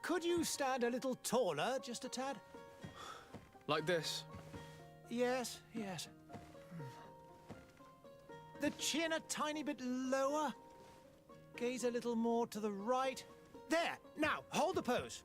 Could you stand a little taller, just a tad? Like this? Yes, yes. The chin a tiny bit lower. Gaze a little more to the right. There! Now, hold the pose.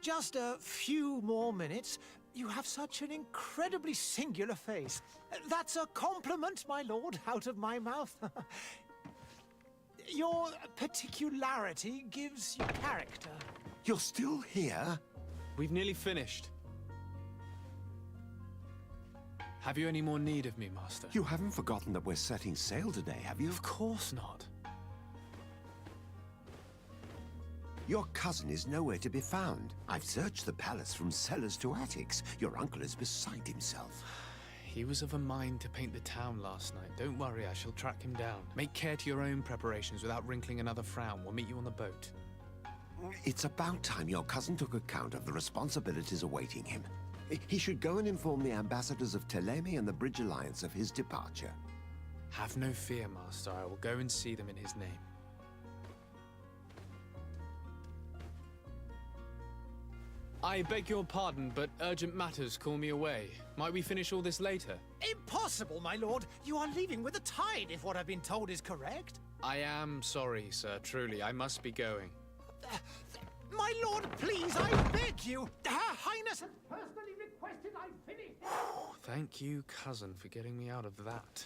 Just a few more minutes. You have such an incredibly singular face. That's a compliment, my lord, out of my mouth. Your particularity gives you character. You're still here? We've nearly finished. Have you any more need of me, Master? You haven't forgotten that we're setting sail today, have you? Of course not. Your cousin is nowhere to be found. I've searched the palace from cellars to attics. Your uncle is beside himself. He was of a mind to paint the town last night. Don't worry, I shall track him down. Make care to your own preparations without wrinkling another frown. We'll meet you on the boat. It's about time your cousin took account of the responsibilities awaiting him. He should go and inform the ambassadors of Telemi and the Bridge Alliance of his departure. Have no fear, Master. I will go and see them in his name. I beg your pardon, but urgent matters call me away. Might we finish all this later? Impossible, my lord. You are leaving with the tide, if what I've been told is correct. I am sorry, sir. Truly, I must be going. My lord, please, I beg you. Her Highness has personally requested I finish. Thank you, cousin, for getting me out of that.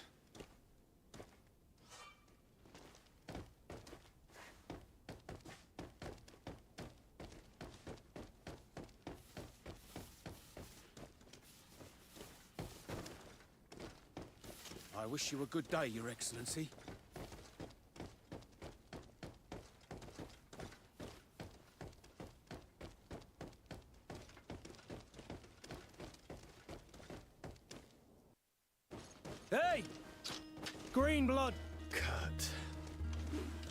I wish you a good day, Your Excellency. Hey! Green blood! Kurt.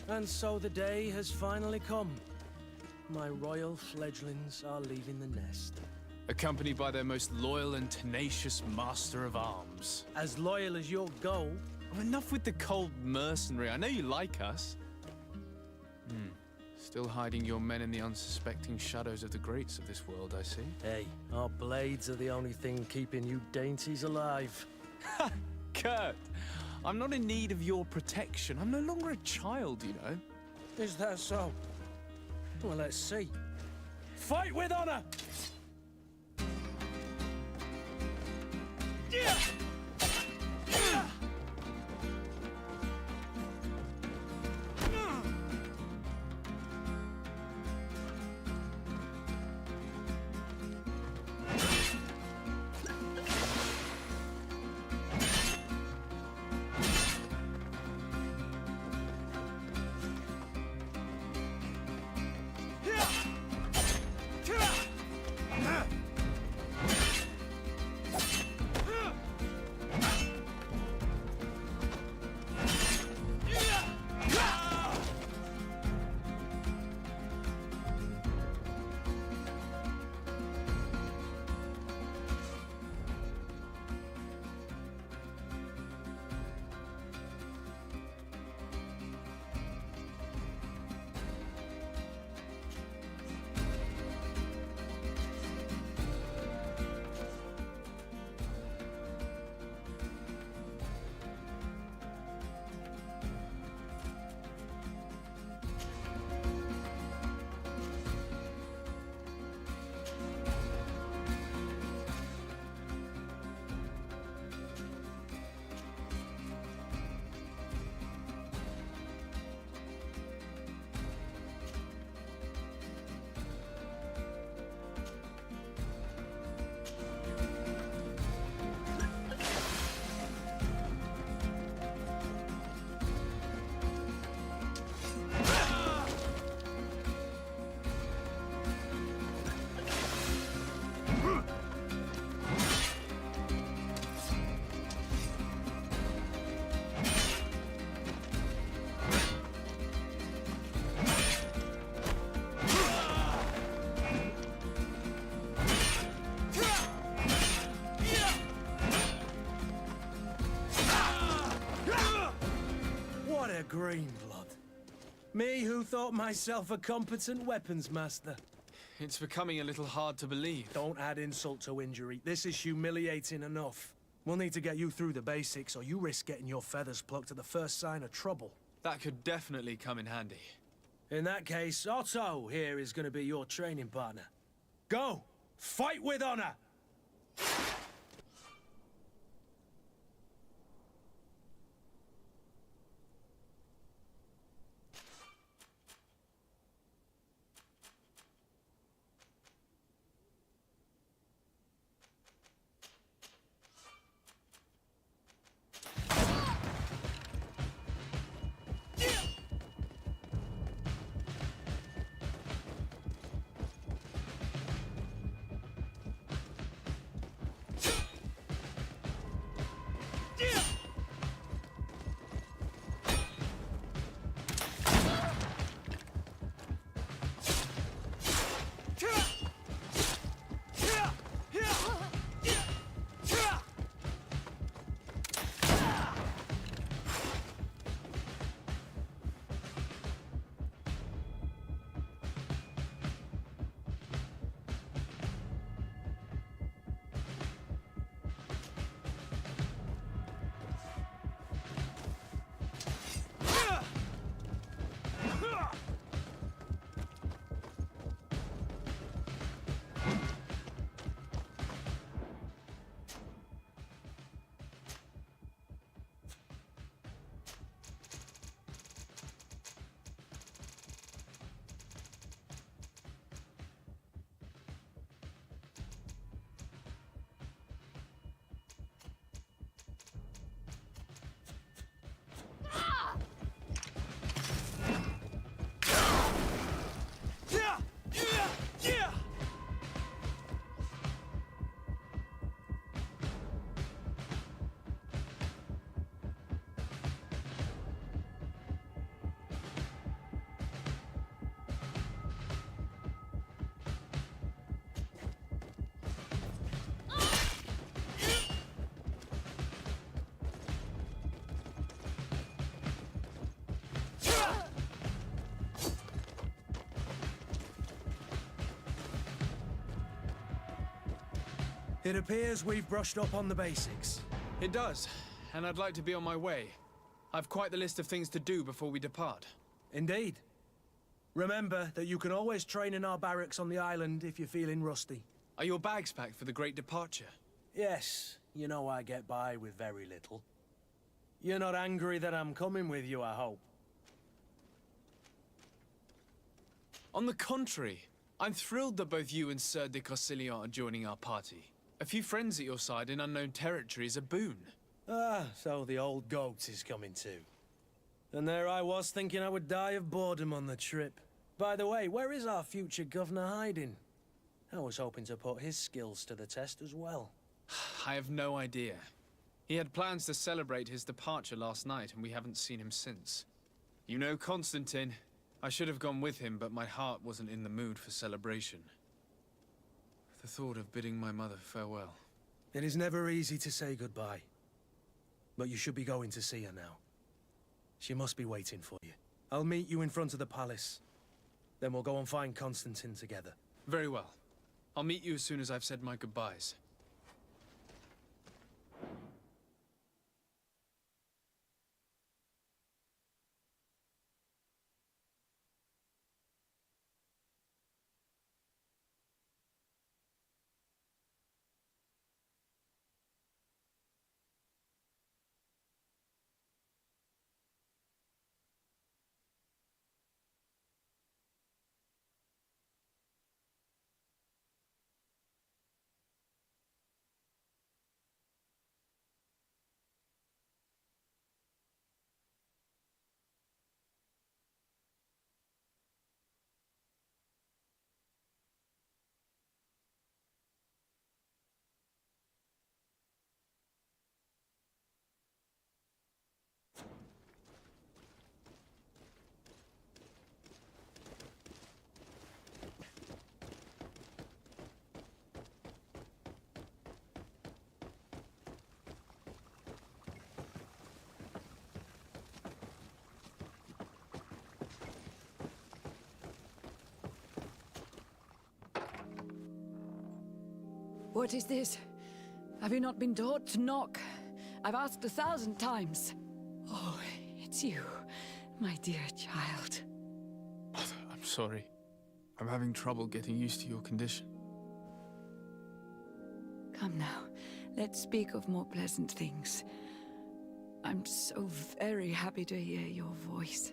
And so the day has finally come. My royal fledglings are leaving the nest. Accompanied by their most loyal and tenacious master of arms. As loyal as your gold. Oh, enough with the cold mercenary. I know you like us. Still hiding your men in the unsuspecting shadows of the greats of this world, I see. Hey, our blades are the only thing keeping you dainties alive. Kurt, I'm not in need of your protection. I'm no longer a child, you know. Is that so? Well, let's see. Fight with honor! Yeah! Yeah! Greenblood. Me who thought myself a competent weapons master. It's becoming a little hard to believe. Don't add insult to injury. This is humiliating enough. We'll need to get you through the basics, or you risk getting your feathers plucked at the first sign of trouble. That could definitely come in handy. In that case, Otto here is going to be your training partner. Go! Fight with honor! It appears we've brushed up on the basics. It does, and I'd like to be on my way. I've quite the list of things to do before we depart. Indeed. Remember that you can always train in our barracks on the island if you're feeling rusty. Are your bags packed for the great departure? Yes, you know I get by with very little. You're not angry that I'm coming with you, I hope. On the contrary, I'm thrilled that both you and Sir de Cossillon are joining our party. A few friends at your side in unknown territory is a boon. Ah, so the old goat is coming too. And there I was thinking I would die of boredom on the trip. By the way, where is our future governor hiding? I was hoping to put his skills to the test as well. I have no idea. He had plans to celebrate his departure last night, and we haven't seen him since. You know Constantine. I should have gone with him, but my heart wasn't in the mood for celebration. The thought of bidding my mother farewell. It is never easy to say goodbye. But you should be going to see her now. She must be waiting for you. I'll meet you in front of the palace. Then we'll go and find Constantine together. Very well. I'll meet you as soon as I've said my goodbyes. What is this? Have you not been taught to knock? I've asked 1,000 times. Oh, it's you, my dear child. Mother, I'm sorry. I'm having trouble getting used to your condition. Come now, let's speak of more pleasant things. I'm so very happy to hear your voice.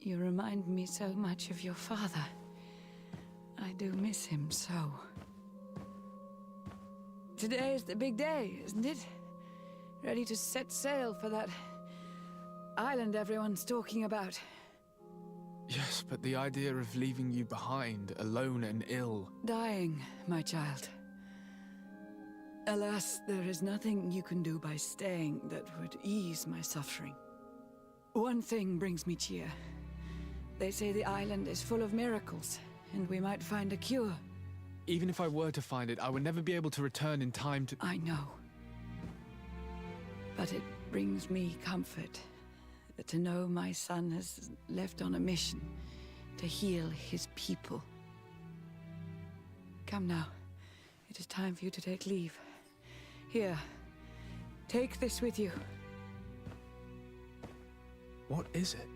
You remind me so much of your father. I do miss him so. Today is the big day, isn't it? Ready to set sail for that island everyone's talking about. Yes, but the idea of leaving you behind, alone and ill... Dying, my child. Alas, there is nothing you can do by staying that would ease my suffering. One thing brings me cheer. They say the island is full of miracles, and we might find a cure. Even if I were to find it, I would never be able to return in time to... I know. But it brings me comfort to know my son has left on a mission to heal his people. Come now. It is time for you to take leave. Here, take this with you. What is it?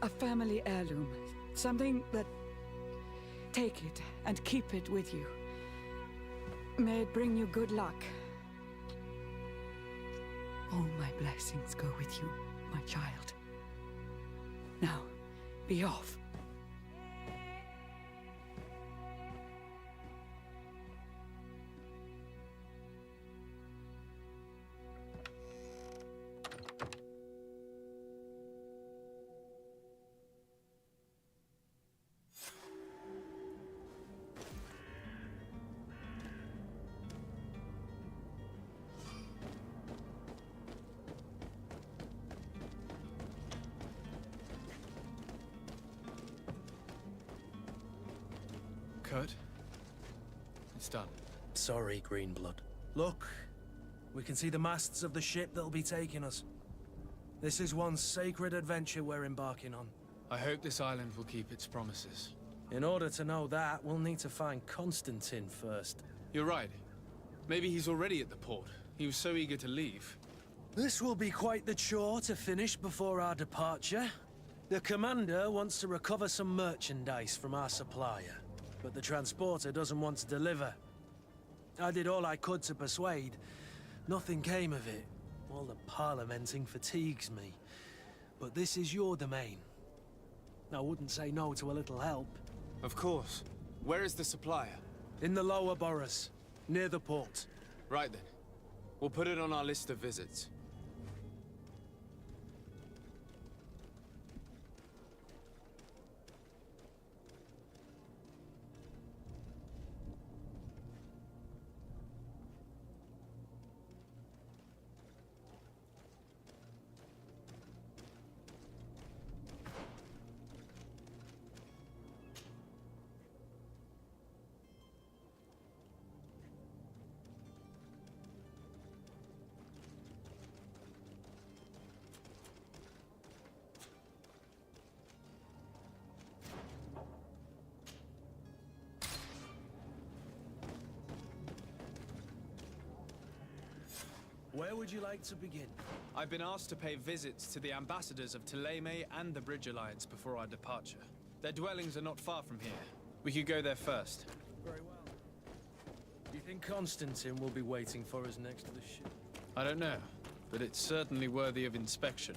A family heirloom. Something that... Take it and keep it with you. May it bring you good luck. All my blessings go with you, my child. Now, be off. Kurt? It's done. Sorry, Greenblood. Look, we can see the masts of the ship that'll be taking us. This is one sacred adventure we're embarking on. I hope this island will keep its promises. In order to know that, we'll need to find Constantine first. You're right. Maybe he's already at the port. He was so eager to leave. This will be quite the chore to finish before our departure. The commander wants to recover some merchandise from our supplier, but the transporter doesn't want to deliver. I did all I could to persuade. Nothing came of it. All the parliamenting fatigues me. But this is your domain. I wouldn't say no to a little help. Of course. Where is the supplier? In the lower boroughs, near the port. Right then. We'll put it on our list of visits. Where would you like to begin? I've been asked to pay visits to the ambassadors of Thélème and the Bridge Alliance before our departure. Their dwellings are not far from here. We could go there first. Very well. Do you think Constantine will be waiting for us next to the ship? I don't know, but it's certainly worthy of inspection.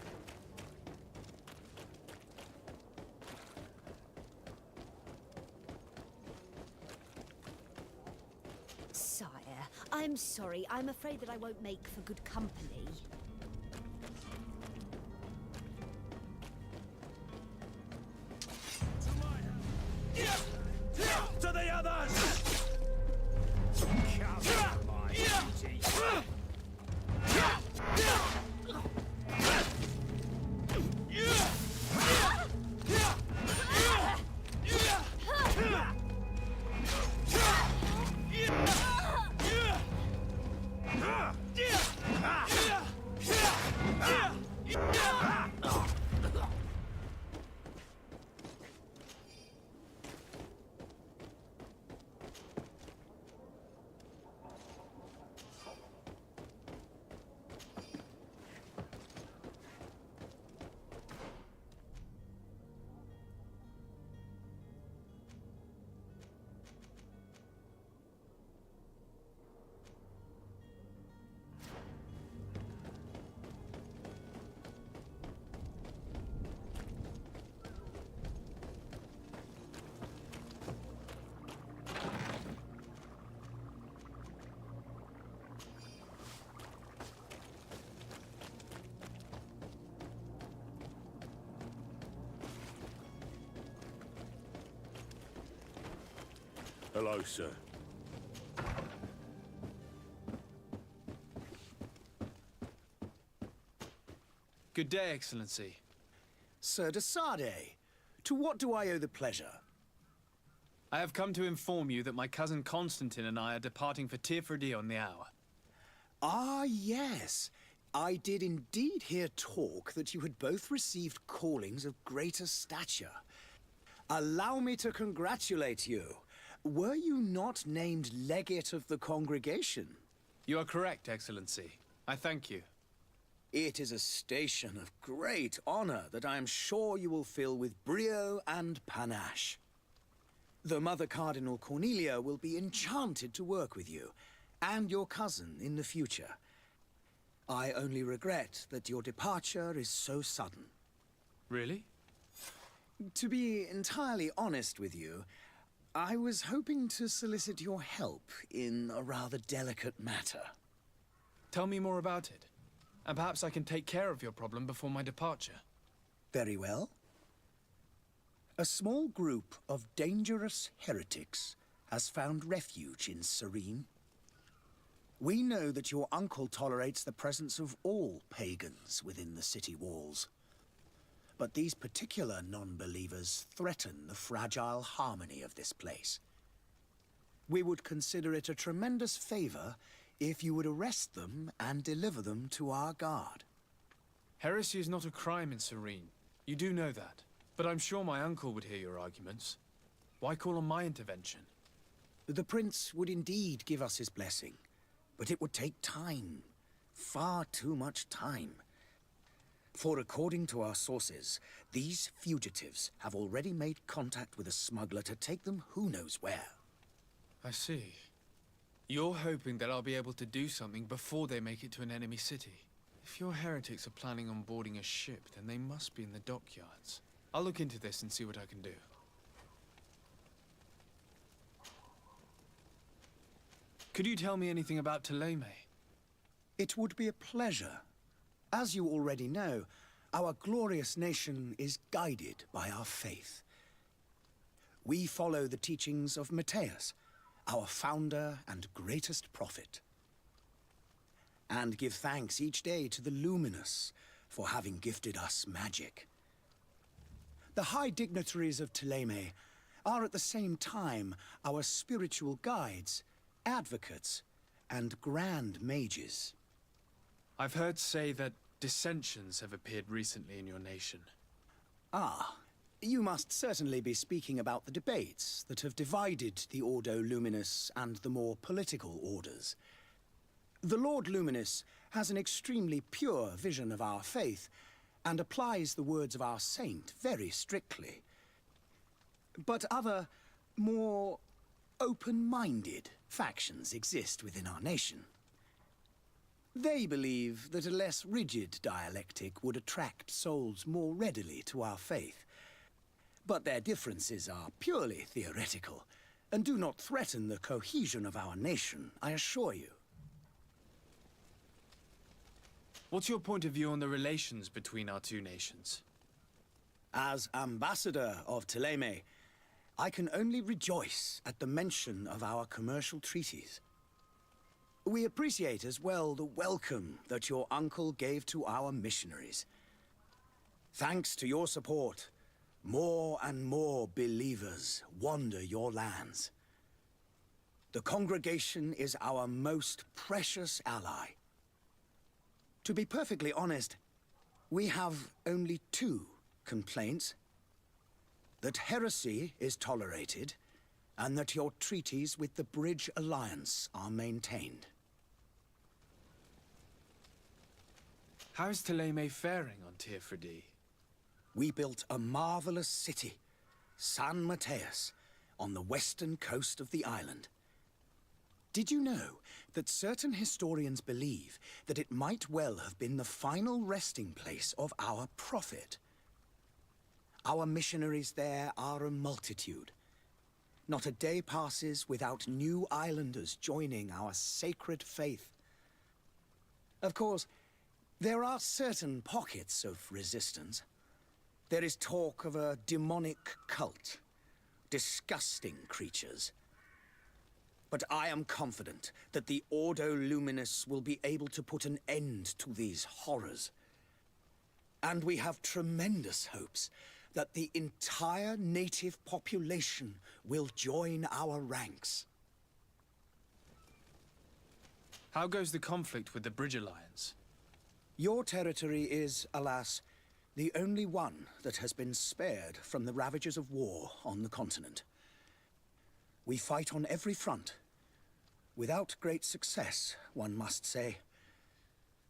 Sire, I'm sorry. I'm afraid that I won't make for good company. To the others! Hello, sir. Good day, Excellency. Sir de Sardet, to what do I owe the pleasure? I have come to inform you that my cousin Constantine and I are departing for Tirfredi on the hour. Ah, yes. I did indeed hear talk that you had both received callings of greater stature. Allow me to congratulate you. Were you not named legate of the congregation? You are correct, Excellency. I thank you. It is a station of great honor that I am sure you will fill with brio and panache. The Mother Cardinal Cornelia will be enchanted to work with you, and your cousin in the future. I only regret that your departure is so sudden. Really? To be entirely honest with you, I was hoping to solicit your help in a rather delicate matter. Tell me more about it, and perhaps I can take care of your problem before my departure. Very well. A small group of dangerous heretics has found refuge in Serene. We know that your uncle tolerates the presence of all pagans within the city walls. But these particular non-believers threaten the fragile harmony of this place. We would consider it a tremendous favor if you would arrest them and deliver them to our guard. Heresy is not a crime in Serene. You do know that. But I'm sure my uncle would hear your arguments. Why call on my intervention? The prince would indeed give us his blessing, but it would take time. Far too much time. For according to our sources, these fugitives have already made contact with a smuggler to take them who knows where. I see. You're hoping that I'll be able to do something before they make it to an enemy city. If your heretics are planning on boarding a ship, then they must be in the dockyards. I'll look into this and see what I can do. Could you tell me anything about Thélème? It would be a pleasure. As you already know, our glorious nation is guided by our faith. We follow the teachings of Matthias, our founder and greatest prophet, and give thanks each day to the Luminous for having gifted us magic. The high dignitaries of Thélème are at the same time our spiritual guides, advocates, and grand mages. I've heard say that dissensions have appeared recently in your nation. Ah, you must certainly be speaking about the debates that have divided the Ordo Luminous and the more political orders. The Lord Luminous has an extremely pure vision of our faith and applies the words of our saint very strictly. But other, more open-minded factions exist within our nation. They believe that a less rigid dialectic would attract souls more readily to our faith. But their differences are purely theoretical and do not threaten the cohesion of our nation, I assure you. What's your point of view on the relations between our two nations? As ambassador of Thélème, I can only rejoice at the mention of our commercial treaties. We appreciate as well the welcome that your uncle gave to our missionaries. Thanks to your support, more and more believers wander your lands. The congregation is our most precious ally. To be perfectly honest, we have only two complaints. That heresy is tolerated, and that your treaties with the Bridge Alliance are maintained. How is Thélème faring on Teofridi? We built a marvelous city, San Mateus, on the western coast of the island. Did you know that certain historians believe that it might well have been the final resting place of our prophet? Our missionaries there are a multitude. Not a day passes without new islanders joining our sacred faith. Of course, there are certain pockets of resistance. There is talk of a demonic cult, disgusting creatures. But I am confident that the Ordo Luminous will be able to put an end to these horrors. And we have tremendous hopes that the entire native population will join our ranks. How goes the conflict with the Bridge Alliance? Your territory is, alas, the only one that has been spared from the ravages of war on the continent. We fight on every front. Without great success, one must say.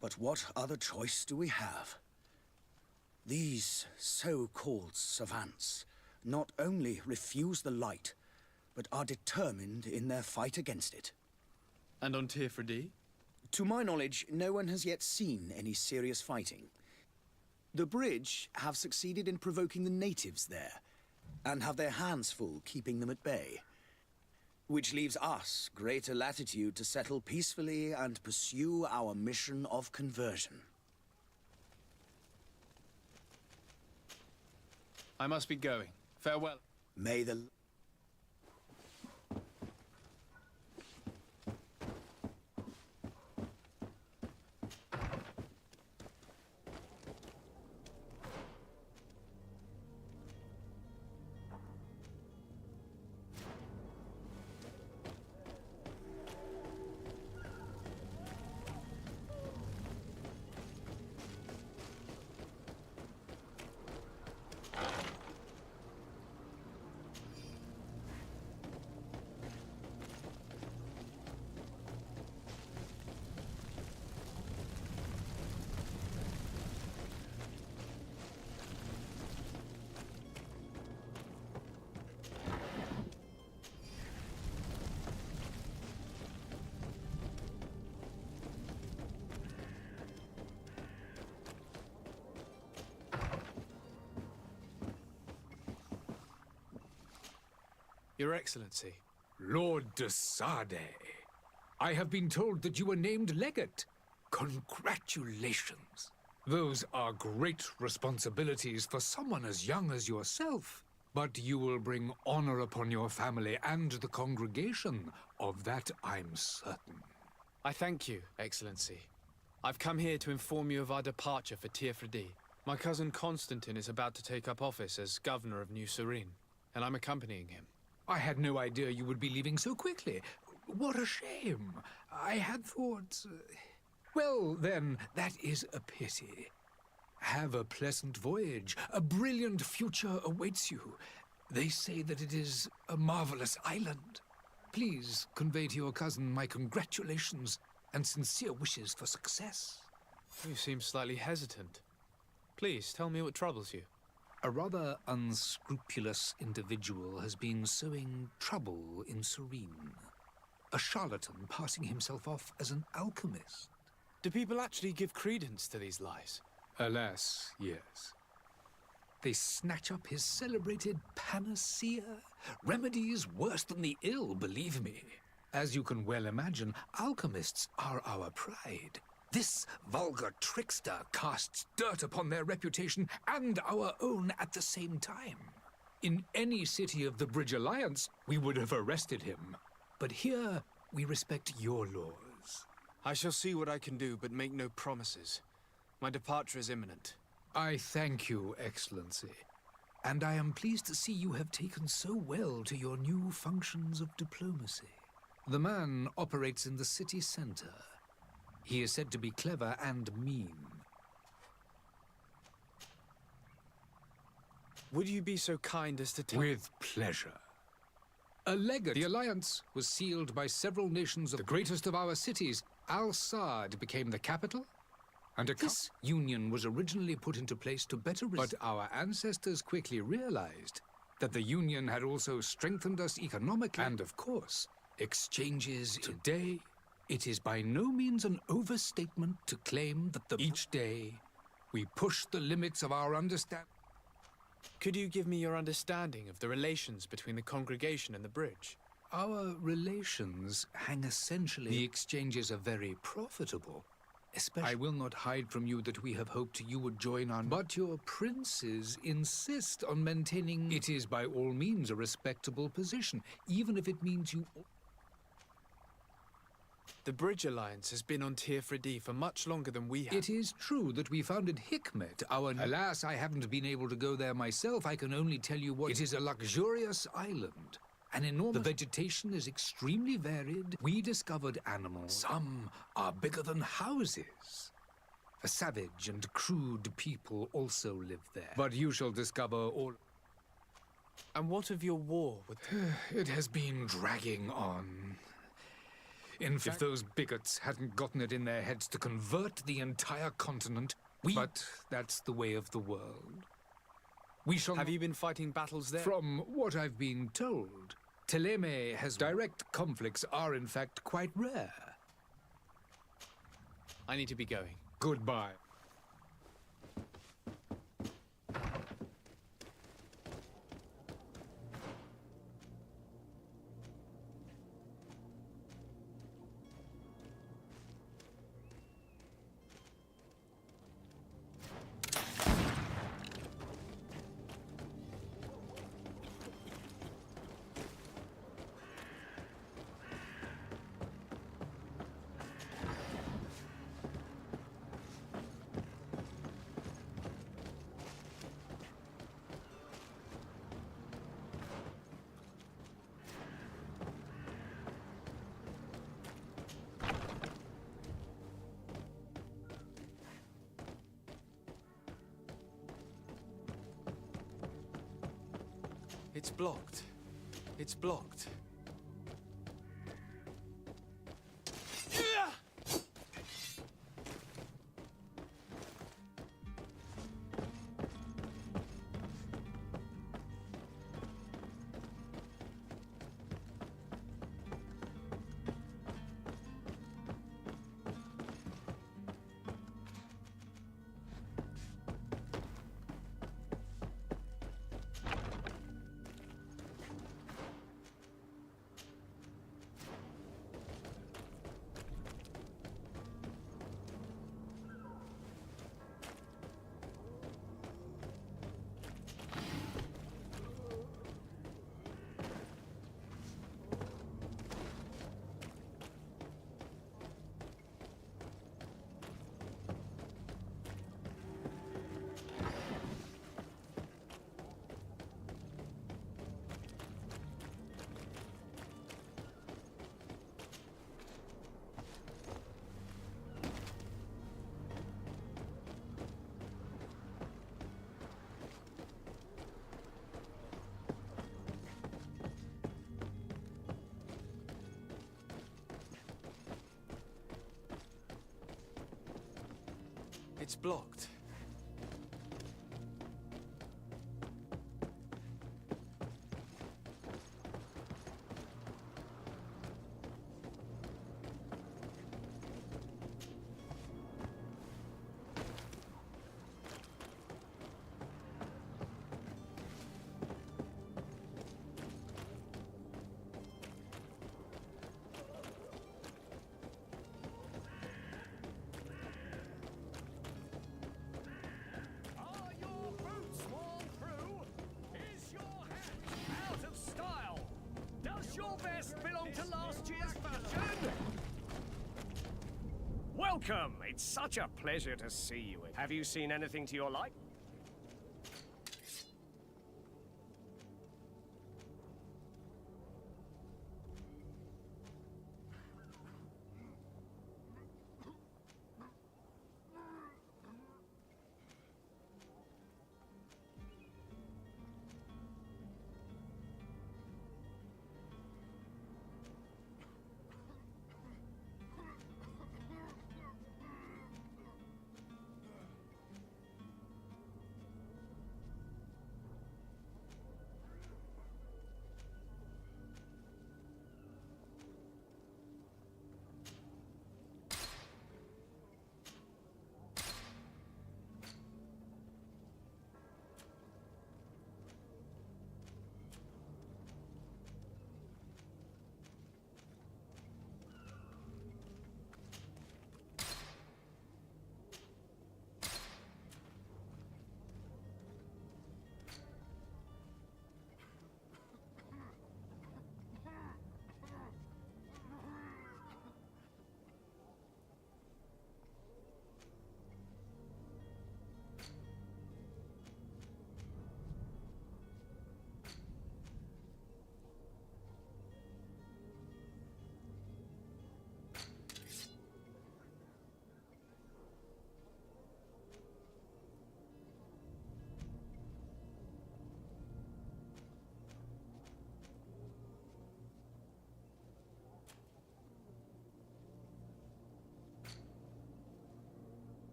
But what other choice do we have? These so-called savants not only refuse the light, but are determined in their fight against it. And on Teofridi? To my knowledge, no one has yet seen any serious fighting. The Bridge have succeeded in provoking the natives there, and have their hands full keeping them at bay. Which leaves us greater latitude to settle peacefully and pursue our mission of conversion. I must be going. Farewell. May the... Your Excellency. Lord de Sade, I have been told that you were named legate. Congratulations. Those are great responsibilities for someone as young as yourself. But you will bring honor upon your family and the congregation. Of that I'm certain. I thank you, Excellency. I've come here to inform you of our departure for Teofridi. My cousin Constantine is about to take up office as governor of New Serene, and I'm accompanying him. I had no idea you would be leaving so quickly. What a shame. I had thought... Well, then, that is a pity. Have a pleasant voyage. A brilliant future awaits you. They say that it is a marvelous island. Please convey to your cousin my congratulations. and sincere wishes for success. You seem slightly hesitant. Please, tell me what troubles you. A rather unscrupulous individual has been sowing trouble in Serene. A charlatan passing himself off as an alchemist. Do people actually give credence to these lies? Alas, yes. They snatch up his celebrated panacea, remedies worse than the ill, believe me. As you can well imagine, alchemists are our pride. This vulgar trickster casts dirt upon their reputation and our own at the same time. In any city of the Bridge Alliance, we would have arrested him. But here, we respect your laws. I shall see what I can do, but make no promises. My departure is imminent. I thank you, Excellency. And I am pleased to see you have taken so well to your new functions of diplomacy. The man operates in the city center. He is said to be clever and mean. Would you be so kind as to tell... With pleasure. A legate. The alliance was sealed by several nations of the greatest of our cities. Al-Saad became the capital, and this union was originally put into place to better But our ancestors quickly realized that the union had also strengthened us economically, and of course, exchanges. Today, it is by no means an overstatement to claim that each day we push the limits of our understanding. Could you give me your understanding of the relations between the congregation and the bridge? Our relations hang essentially. The exchanges are very profitable. Especially, I will not hide from you that we have hoped you would join on. But your princes insist on maintaining. It is by all means a respectable position, even if it means you. The Bridge Alliance has been on Tirfredi for much longer than we have. It is true that we founded Hikmet, our... Alas, I haven't been able to go there myself. I can only tell you what... It is a luxurious island. An enormous... The vegetation is extremely varied. We discovered animals. Some are bigger than houses. A savage and crude people also live there. But you shall discover all... And what of your war with... It has been dragging on. In fact, if those bigots hadn't gotten it in their heads to convert the entire continent, But that's the way of the world. We shall... Have you been fighting battles there? From what I've been told, Teleme has... Direct conflicts are in fact quite rare. I need to be going. Goodbye. It's blocked. It's blocked. It's blocked. Are your boots worn through? Is your hat out of style? Does your vest belong to last year's fashion? Welcome! It's such a pleasure to see you. Have you seen anything to your liking?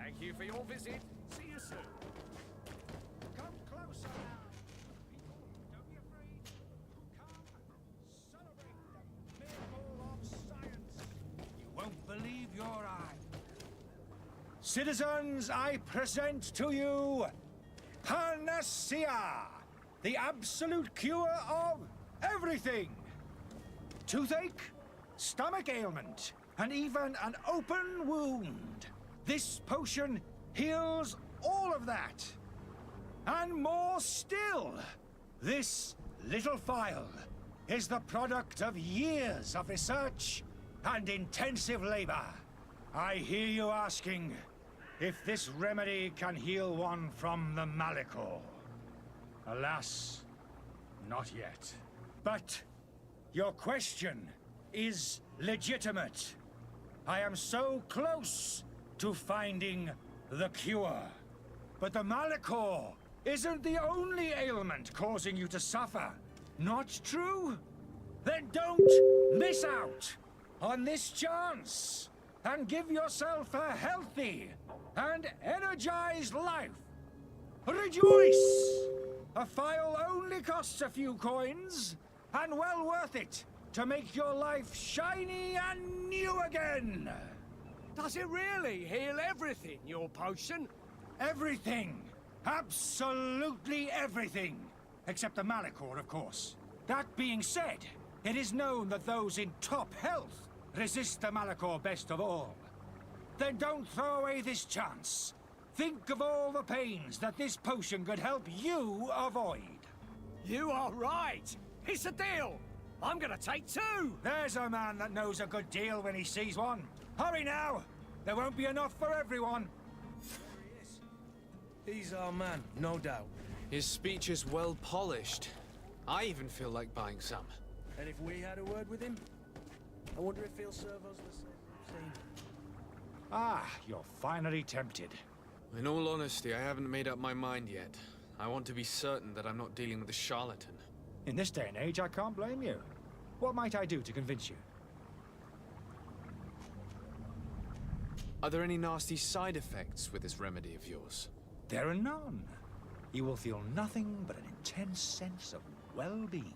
Thank you for your visit. See you soon. Come closer now. People, don't be afraid. Come, celebrate the miracle of science. You won't believe your eyes. Citizens, I present to you Panacea, the absolute cure of everything. Toothache, stomach ailment, and even an open wound. This potion heals all of that. And more still. This little phial is the product of years of research and intensive labor. I hear you asking if this remedy can heal one from the Malichor. Alas, not yet. But your question is legitimate. I am so close to finding the cure. But the Malichor isn't the only ailment causing you to suffer. Not true? Then don't miss out! on this chance and give yourself a healthy and energized life. Rejoice! A file only costs a few coins, and well worth it to make your life shiny and new again. Does it really heal everything, your potion? Everything. Absolutely everything. Except the Malachor, of course. That being said, it is known that those in top health resist the Malachor best of all. Then don't throw away this chance. Think of all the pains that this potion could help you avoid. You are right. It's a deal. I'm gonna take 2. There's a man that knows a good deal when he sees one. Hurry now. There won't be enough for everyone. He's our man, no doubt. His speech is well polished. I even feel like buying some. And if we had a word with him, I wonder if he'll serve us the same. Ah, you're finally tempted. In all honesty, I haven't made up my mind yet. I want to be certain that I'm not dealing with a charlatan. In this day and age, I can't blame you. What might I do to convince you? Are there any nasty side effects with this remedy of yours? There are none. You will feel nothing but an intense sense of well-being.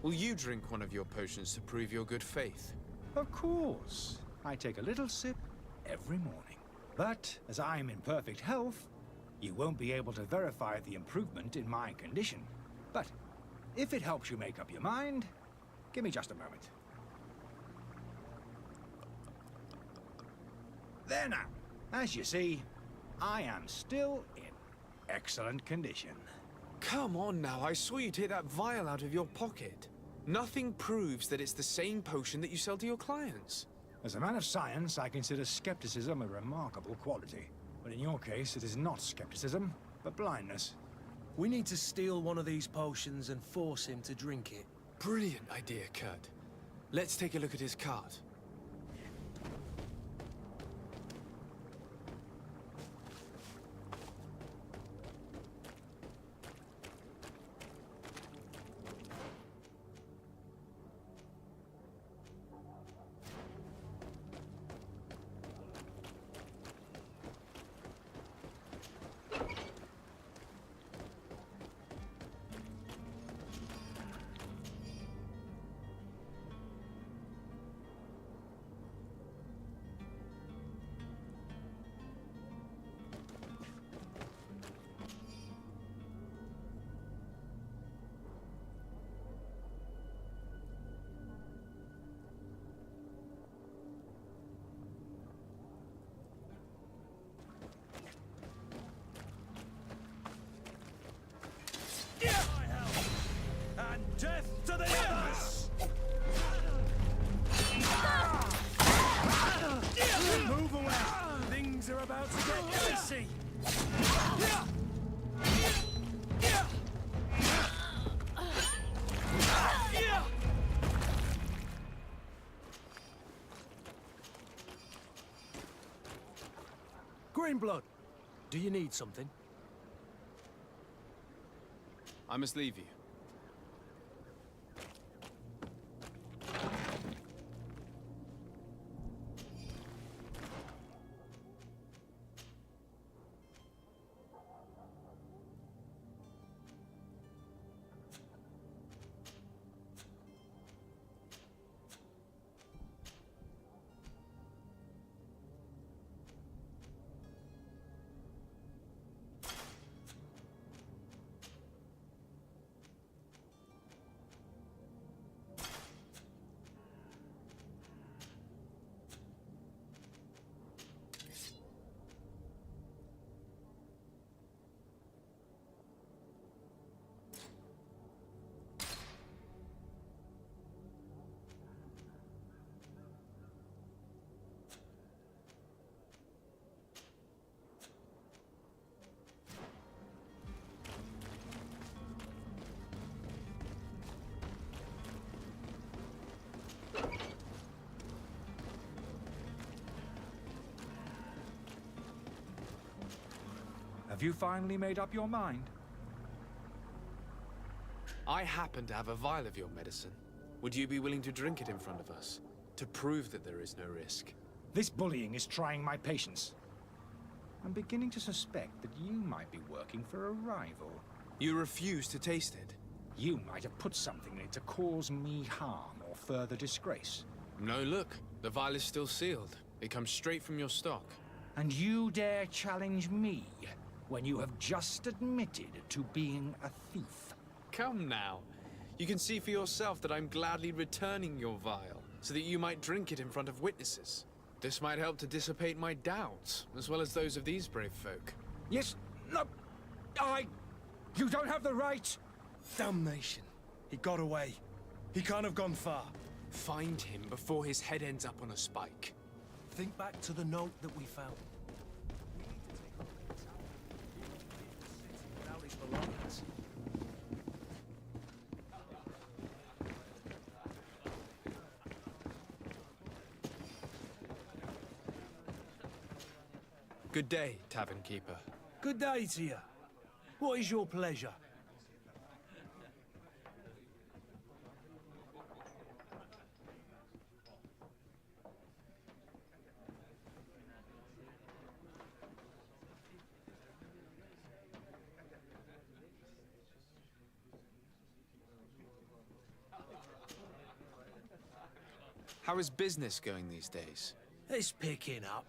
Will you drink one of your potions to prove your good faith? Of course. I take a little sip every morning. But as I'm in perfect health, you won't be able to verify the improvement in my condition. But if it helps you make up your mind, give me just a moment. There now. As you see, I am still in excellent condition. Come on now, I saw you take that vial out of your pocket. Nothing proves that it's the same potion that you sell to your clients. As a man of science, I consider skepticism a remarkable quality. But in your case, it is not skepticism, but blindness. We need to steal one of these potions and force him to drink it. Brilliant idea, Kurt. Let's take a look at his cart. And death to the others! Move away! Things are about to get dicey! Greenblood, do you need something? I must leave you. Have you finally made up your mind? I happen to have a vial of your medicine. Would you be willing to drink it in front of us? To prove that there is no risk? This bullying is trying my patience. I'm beginning to suspect that you might be working for a rival. You refuse to taste it? You might have put something in it to cause me harm or further disgrace. No, look. The vial is still sealed. It comes straight from your stock. And you dare challenge me when you have just admitted to being a thief? Come now. You can see for yourself that I'm gladly returning your vial, so that you might drink it in front of witnesses. This might help to dissipate my doubts, as well as those of these brave folk. Yes, no, you don't have the right! Damnation. He got away. He can't have gone far. Find him before his head ends up on a spike. Think back to the note that we found. Without his belongings. Good day, tavern keeper. Good day to you. What is your pleasure? How is business going these days? It's picking up.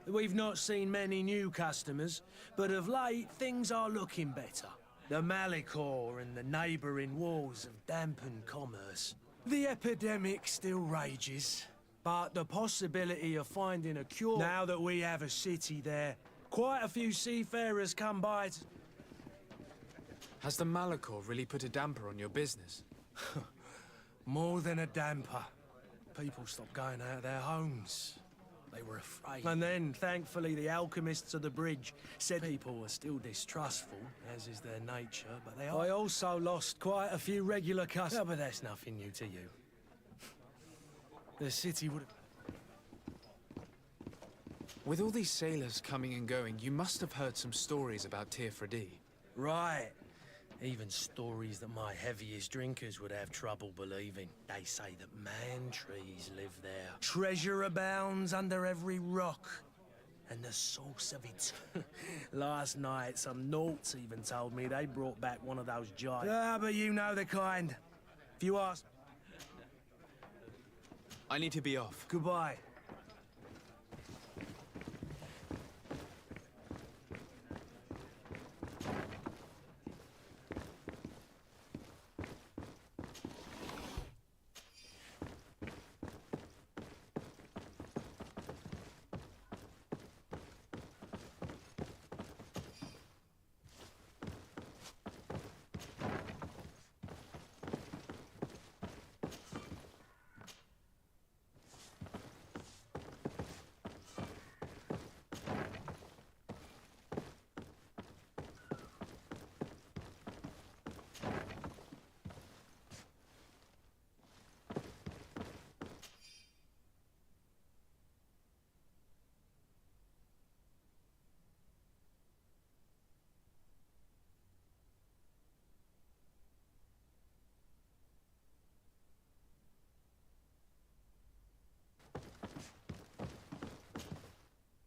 We've not seen many new customers, but of late, things are looking better. The Malicor and the neighbouring wars have dampened commerce. The epidemic still rages, but the possibility of finding a cure... Now that we have a city there, quite a few seafarers come by to... Has the Malicor really put a damper on your business? More than a damper. People stopped going out of their homes. They were afraid. And then, thankfully, the alchemists of the bridge said people were still distrustful, as is their nature, but they... I also lost quite a few regular customers. Oh, but that's nothing new to you. The city would have... With all these sailors coming and going, you must have heard some stories about Tirfredi. Right. Even stories that my heaviest drinkers would have trouble believing. They say that man-trees live there. Treasure abounds under every rock. And the source of it. Last night, some Nauts even told me they brought back one of those giants. Ah, but you know the kind. If you ask... I need to be off. Goodbye.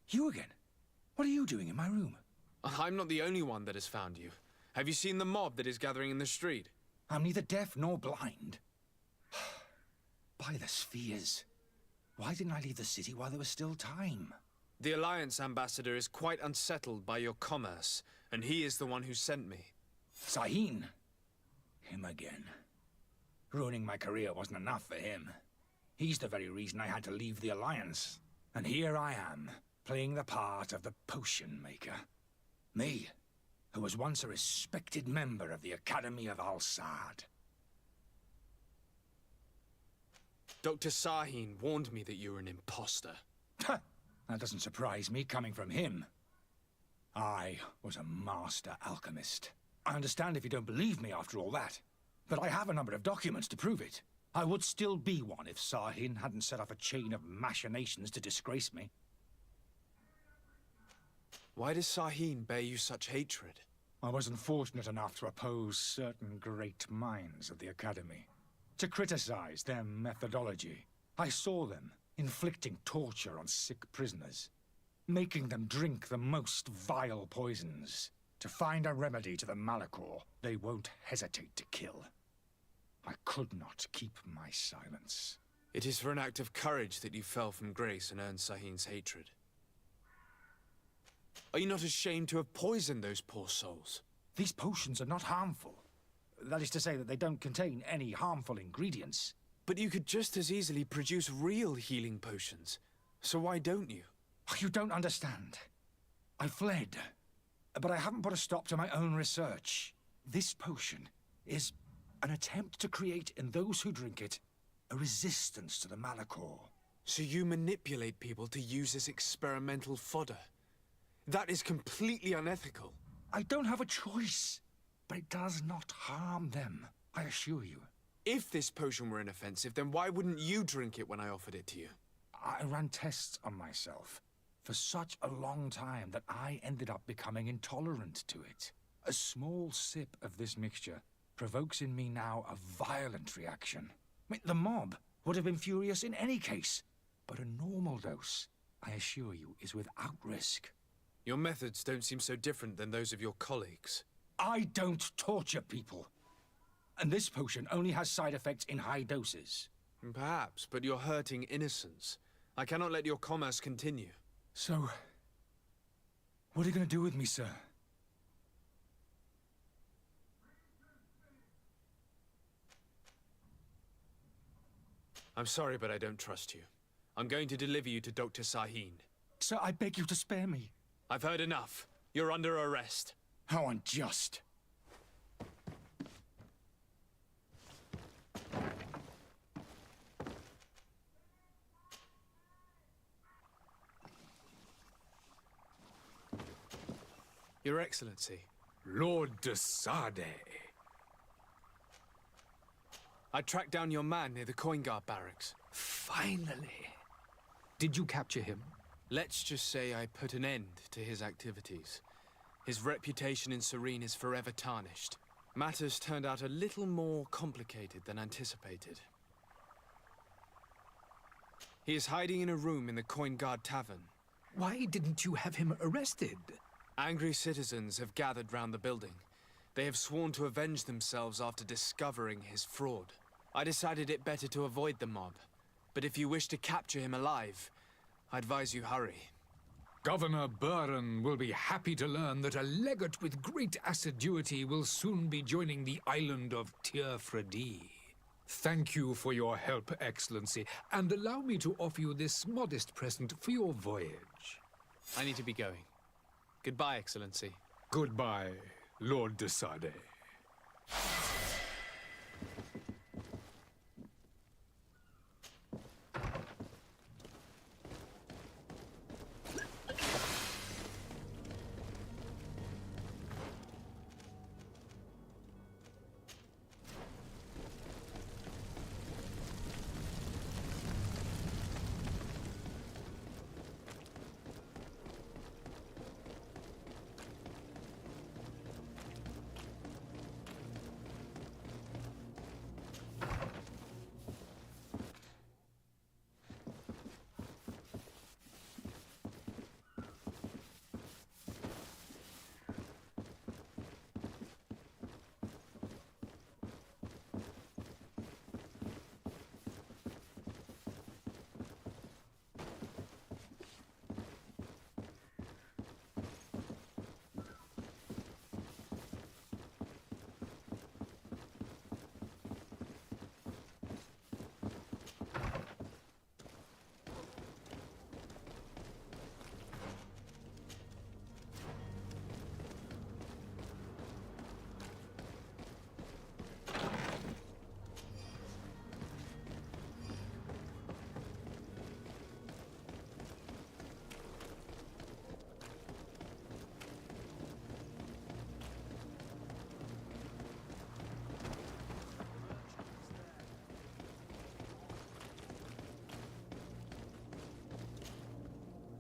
You again? What are you doing in my room? I'm not the only one that has found you. Have you seen the mob that is gathering in the street? I'm neither deaf nor blind. By the spheres. Why didn't I leave the city while there was still time? The Alliance ambassador is quite unsettled by your commerce, and he is the one who sent me. Sahin? Him again. Ruining my career wasn't enough for him. He's the very reason I had to leave the Alliance. And here I am, playing the part of the potion maker. Me, who was once a respected member of the Academy of Al-Sad. Dr. Sahin warned me that you were an imposter. That doesn't surprise me, coming from him. I was a master alchemist. I understand if you don't believe me after all that, but I have a number of documents to prove it. I would still be one if Sahin hadn't set off a chain of machinations to disgrace me. Why does Sahin bear you such hatred? I wasn't fortunate enough to oppose certain great minds of the Academy, to criticize their methodology. I saw them inflicting torture on sick prisoners, making them drink the most vile poisons. To find a remedy to the Malicor, they won't hesitate to kill. I could not keep my silence. It is for an act of courage that you fell from grace and earned Sahin's hatred. Are you not ashamed to have poisoned those poor souls? These potions are not harmful. That is to say that they don't contain any harmful ingredients. But you could just as easily produce real healing potions. So why don't you? You don't understand. I fled, but I haven't put a stop to my own research. This potion is an attempt to create in those who drink it a resistance to the Malicor. So you manipulate people to use as experimental fodder? That is completely unethical. I don't have a choice, but it does not harm them, I assure you. If this potion were inoffensive, then why wouldn't you drink it when I offered it to you? I ran tests on myself for such a long time that I ended up becoming intolerant to it. A small sip of this mixture provokes in me now a violent reaction. I mean, the mob would have been furious in any case, but a normal dose, I assure you, is without risk. Your methods don't seem so different than those of your colleagues. I don't torture people. And this potion only has side effects in high doses. Perhaps, but you're hurting innocents. I cannot let your commerce continue. So, what are you going to do with me, sir? I'm sorry, but I don't trust you. I'm going to deliver you to Dr. Sahin. Sir, I beg you to spare me. I've heard enough. You're under arrest. How unjust. Your Excellency. Lord de Sade. I tracked down your man near the Coin Guard barracks. Finally. Did you capture him? Let's just say I put an end to his activities. His reputation in Serene is forever tarnished. Matters turned out a little more complicated than anticipated. He is hiding in a room in the Coin Guard Tavern. Why didn't you have him arrested? Angry citizens have gathered round the building. They have sworn to avenge themselves after discovering his fraud. I decided it better to avoid the mob. But if you wish to capture him alive, I advise you hurry. Governor Buren will be happy to learn that a legate with great assiduity will soon be joining the island of Tir-Fredi. Thank you for your help, Excellency, and allow me to offer you this modest present for your voyage. I need to be going. Goodbye, Excellency. Goodbye, Lord de Sade.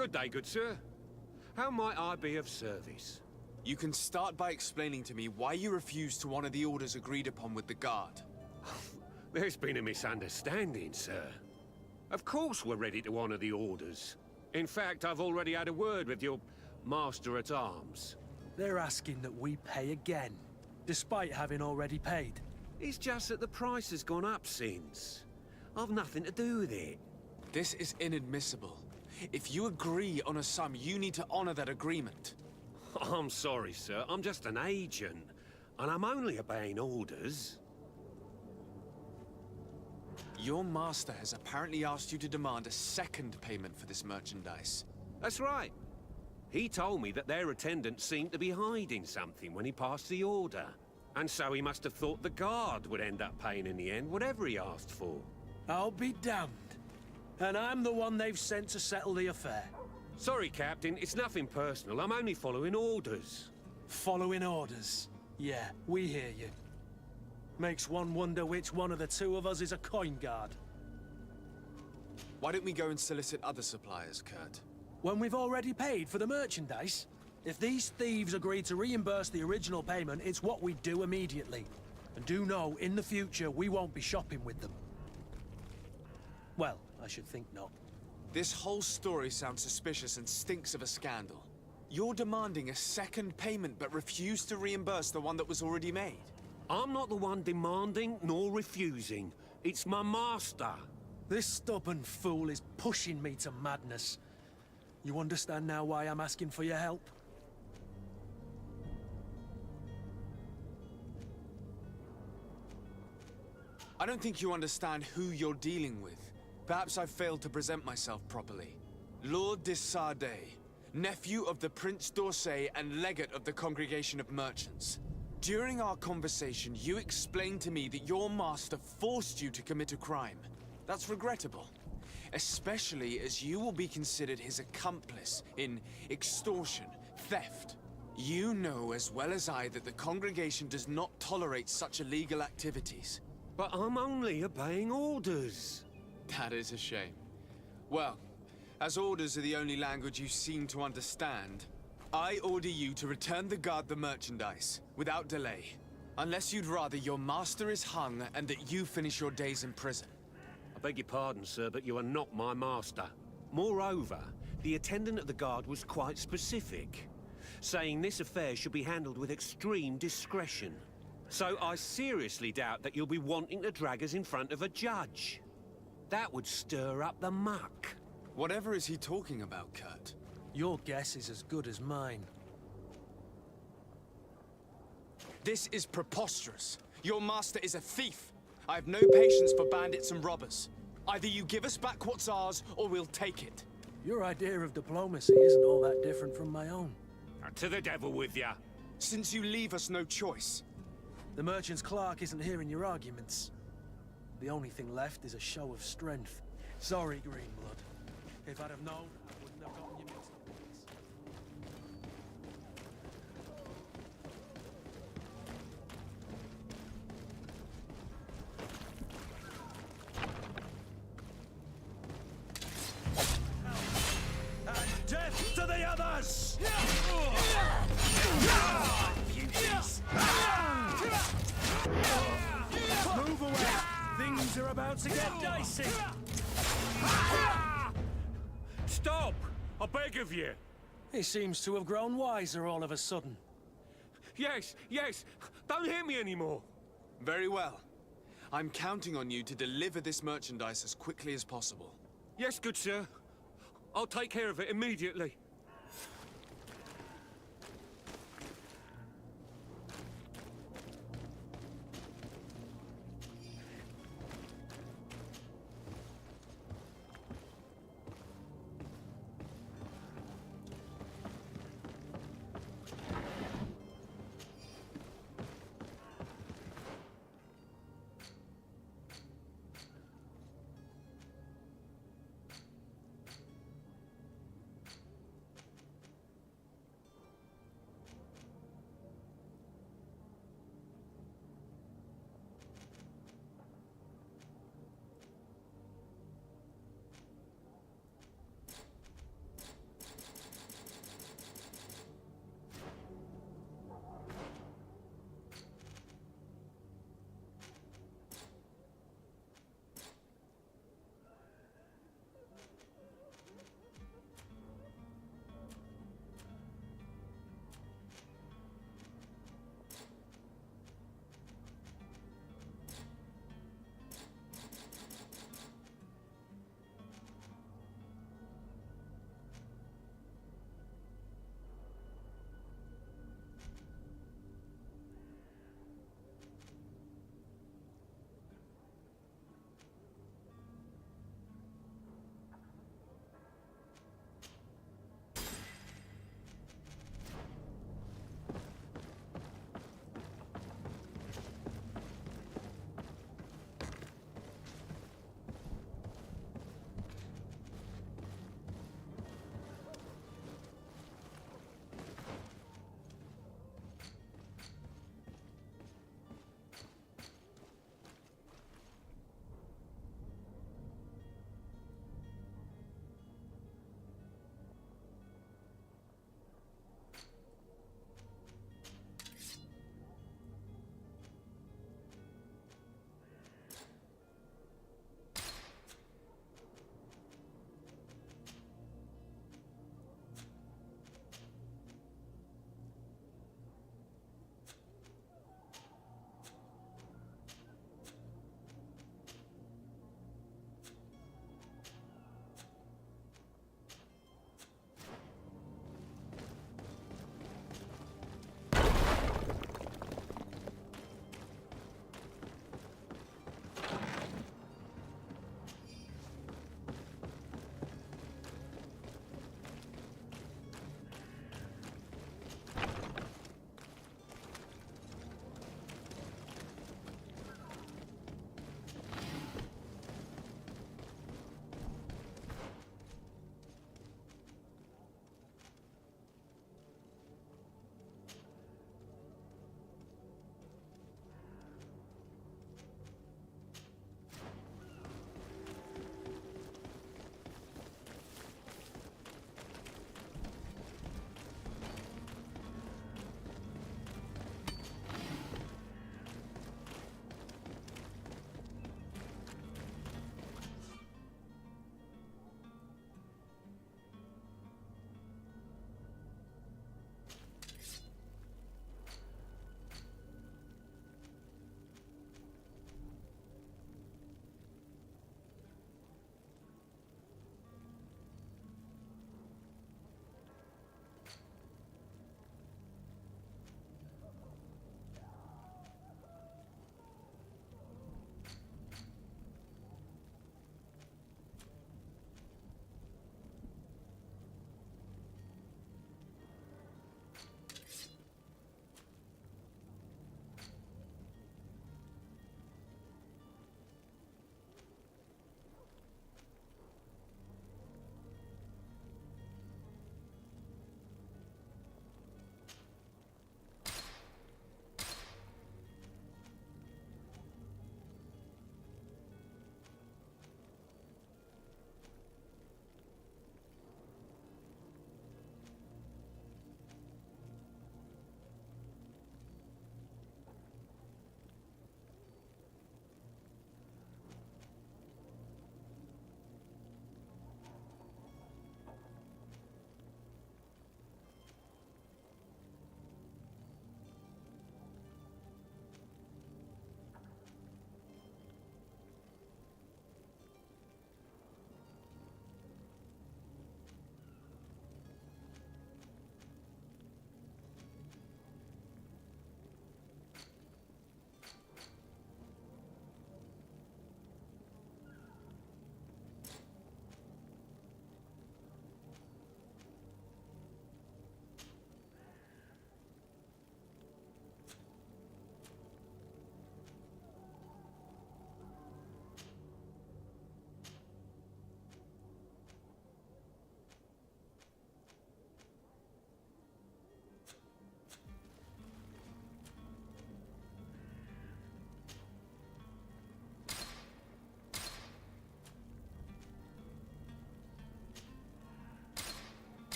Good day, good sir. How might I be of service? You can start by explaining to me why you refused to honor the orders agreed upon with the guard. There's been a misunderstanding, sir. Of course we're ready to honor the orders. In fact, I've already had a word with your master-at-arms. They're asking that we pay again, despite having already paid. It's just that the price has gone up since. I've nothing to do with it. This is inadmissible. If you agree on a sum, you need to honor that agreement. I'm sorry, sir. I'm just an agent. And I'm only obeying orders. Your master has apparently asked you to demand a second payment for this merchandise. That's right. He told me that their attendant seemed to be hiding something when he passed the order. And so he must have thought the guard would end up paying in the end, whatever he asked for. I'll be damned. And I'm the one they've sent to settle the affair. Sorry, Captain. It's nothing personal. I'm only following orders. Following orders? Yeah, we hear you. Makes one wonder which one of the two of us is a coin guard. Why don't we go and solicit other suppliers, Kurt? When we've already paid for the merchandise? If these thieves agree to reimburse the original payment, it's what we do immediately. And do know, in the future, we won't be shopping with them. Well, I should think not. This whole story sounds suspicious and stinks of a scandal. You're demanding a second payment but refuse to reimburse the one that was already made. I'm not the one demanding nor refusing. It's my master. This stubborn fool is pushing me to madness. You understand now why I'm asking for your help? I don't think you understand who you're dealing with. Perhaps I failed to present myself properly. Lord de Sardet, nephew of the Prince d'Orsay and legate of the Congregation of Merchants. During our conversation, you explained to me that your master forced you to commit a crime. That's regrettable, especially as you will be considered his accomplice in extortion, theft. You know as well as I that the Congregation does not tolerate such illegal activities. But I'm only obeying orders. That is a shame. Well, as orders are the only language you seem to understand, I order you to return the guard the merchandise, without delay. Unless you'd rather your master is hung and that you finish your days in prison. I beg your pardon, sir, but you are not my master. Moreover, the attendant of the guard was quite specific, saying this affair should be handled with extreme discretion. So I seriously doubt that you'll be wanting to drag us in front of a judge. That would stir up the muck. Whatever is he talking about, Kurt? Your guess is as good as mine. This is preposterous. Your master is a thief. I have no patience for bandits and robbers. Either you give us back what's ours, or we'll take it. Your idea of diplomacy isn't all that different from my own. To the devil with ya. Since you leave us no choice. The merchant's clerk isn't hearing your arguments. The only thing left is a show of strength. Sorry, Greenblood. If I'd have known, I wouldn't have gotten you mixed up with this. And death to the others! Move away! Things are about to get dicey! Stop! I beg of you. He seems to have grown wiser all of a sudden. Yes, yes. Don't hit me anymore. Very well. I'm counting on you to deliver this merchandise as quickly as possible. Yes, good sir. I'll take care of it immediately.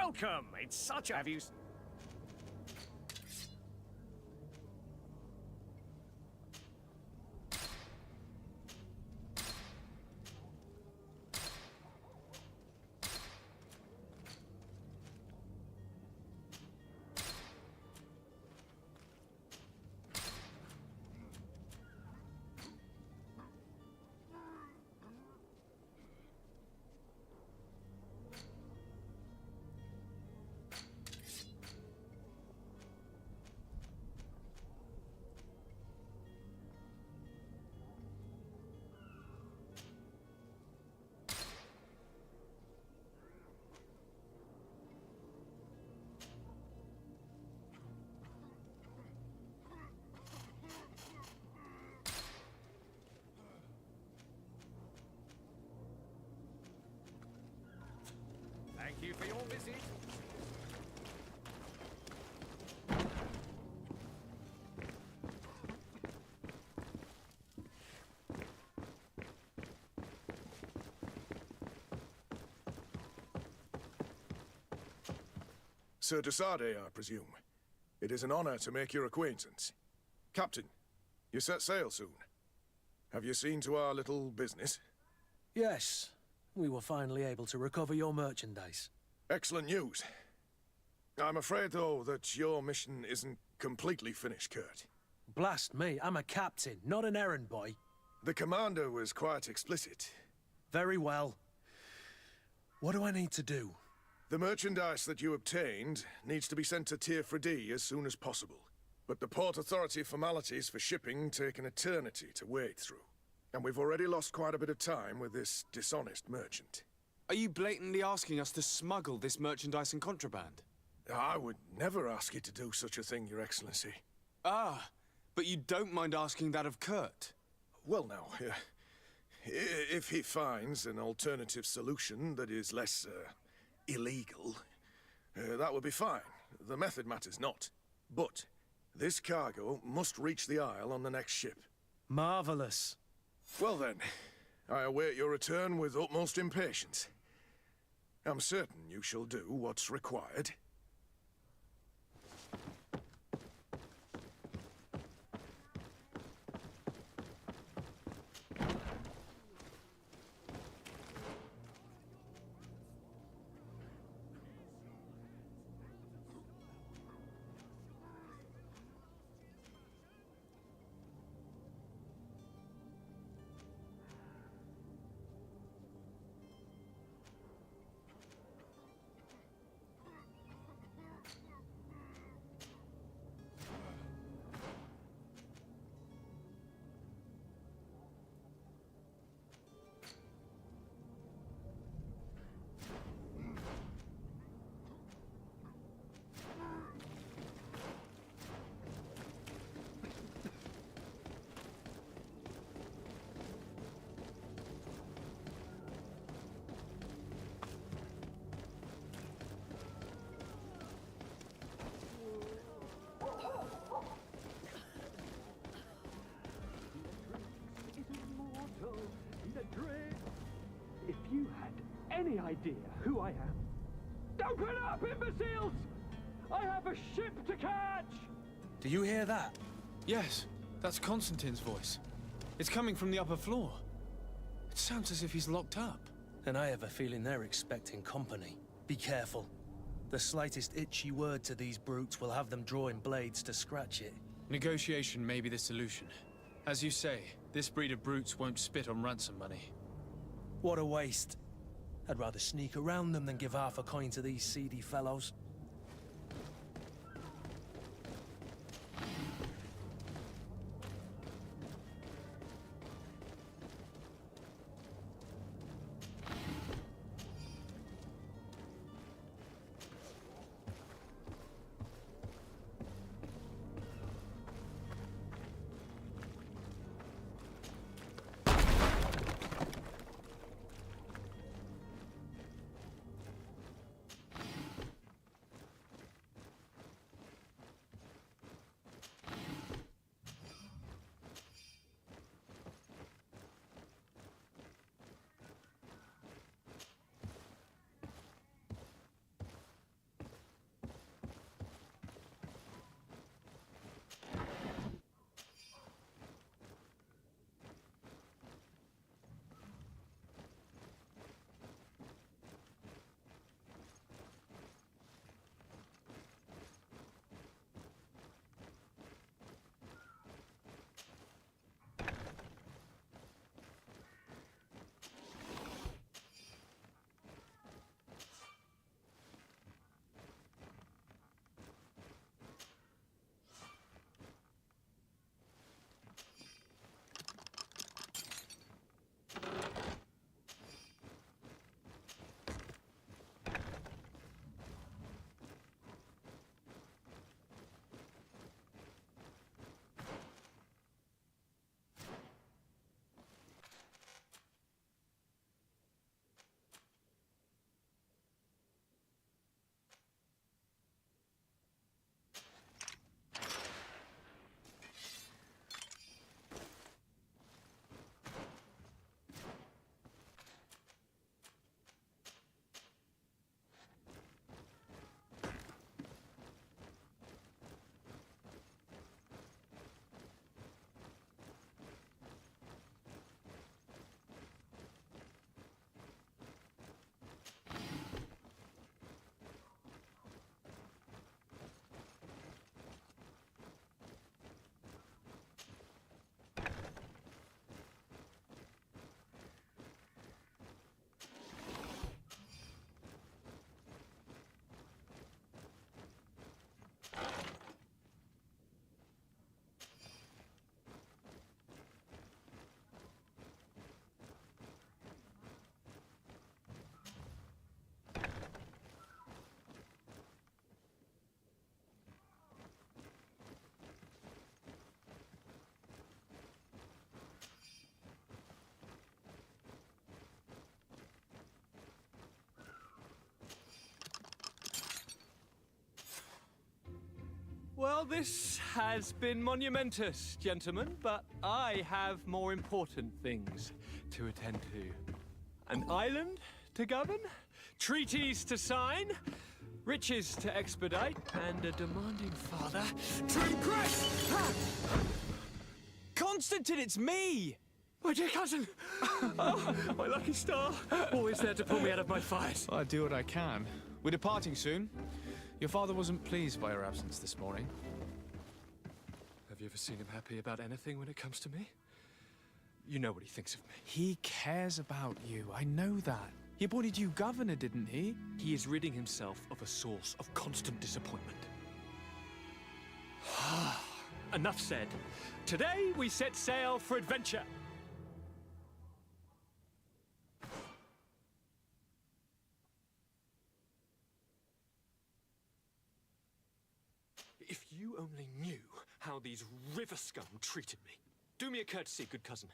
Welcome! It's such a... Have you... Thank you for your visit. Sir Desade, I presume. It is an honor to make your acquaintance. Captain, you set sail soon. Have you seen to our little business? Yes. We were finally able to recover your merchandise. Excellent news. I'm afraid, though, that your mission isn't completely finished, Kurt. Blast me, I'm a captain, not an errand boy. The commander was quite explicit. Very well. What do I need to do? The merchandise that you obtained needs to be sent to Tier 4D as soon as possible. But the Port Authority formalities for shipping take an eternity to wade through. And we've already lost quite a bit of time with this dishonest merchant. Are you blatantly asking us to smuggle this merchandise and contraband? I would never ask you to do such a thing, Your Excellency. Ah, but you don't mind asking that of Kurt? Well, now, if he finds an alternative solution that is less, illegal, that would be fine. The method matters not. But this cargo must reach the Isle on the next ship. Marvelous. Well then, I await your return with utmost impatience. I'm certain you shall do what's required. If you had any idea who I am... Open up, imbeciles! I have a ship to catch! Do you hear that? Yes, that's Constantine's voice. It's coming from the upper floor. It sounds as if he's locked up. And I have a feeling they're expecting company. Be careful. The slightest itchy word to these brutes will have them drawing blades to scratch it. Negotiation may be the solution. As you say, this breed of brutes won't spit on ransom money. What a waste. I'd rather sneak around them than give half a coin to these seedy fellows. this has been monumentous, gentlemen, but I have more important things to attend to. An island to govern, treaties to sign, riches to expedite, and a demanding father to impress! Constantine, it's me! My dear cousin! Oh, my lucky star! Always there to pull me out of my fires. I'll do what I can. We're departing soon. Your father wasn't pleased by your absence this morning. Have you ever seen him happy about anything when it comes to me? You know what he thinks of me. He cares about you, I know that. He appointed you governor, didn't he? He is ridding himself of a source of constant disappointment. Enough said. Today we set sail for adventure. If you only knew how these river scum treated me. Do me a courtesy, good cousin.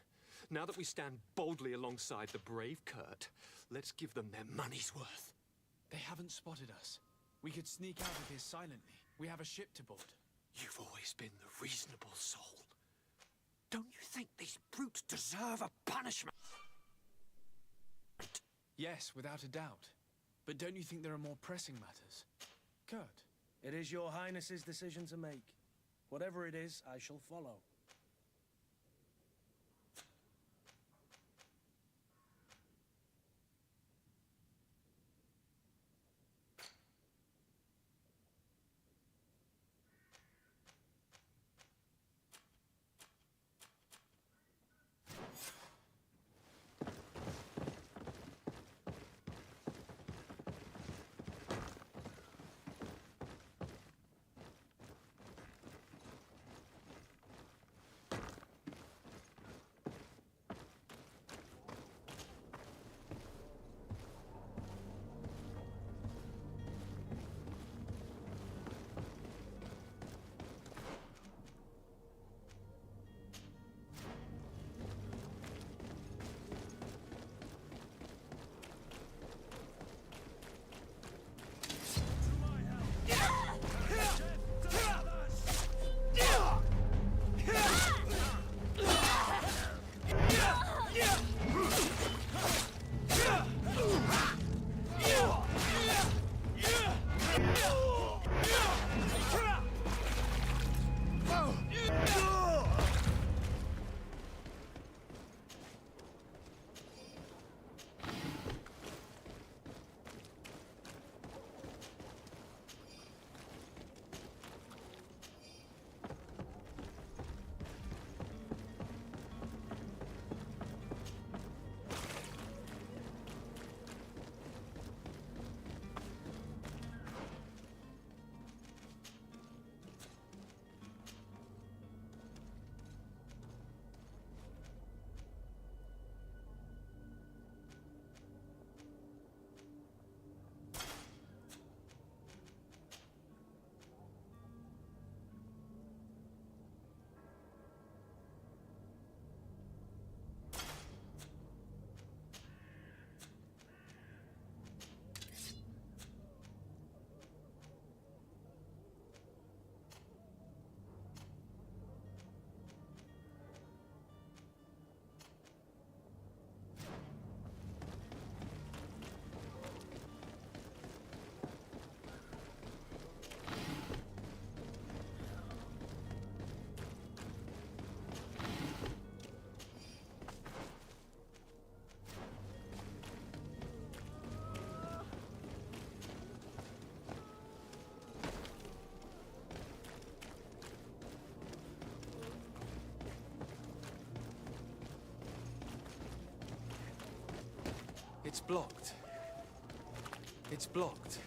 Now that we stand boldly alongside the brave Kurt, let's give them their money's worth. They haven't spotted us. We could sneak out of here silently. We have a ship to board. You've always been the reasonable soul. Don't you think these brutes deserve a punishment? Yes, without a doubt. But don't you think there are more pressing matters? Kurt? It is your highness's decision to make. Whatever it is, I shall follow. It's blocked. It's blocked.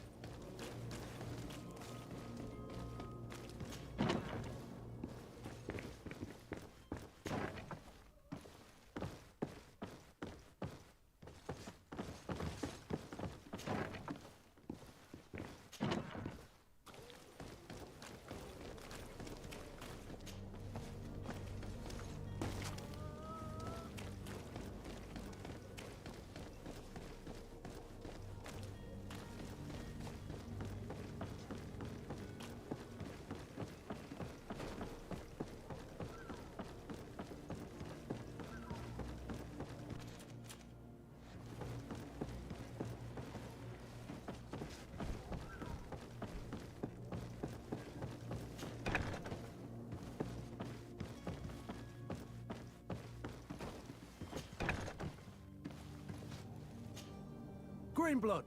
Greenblood!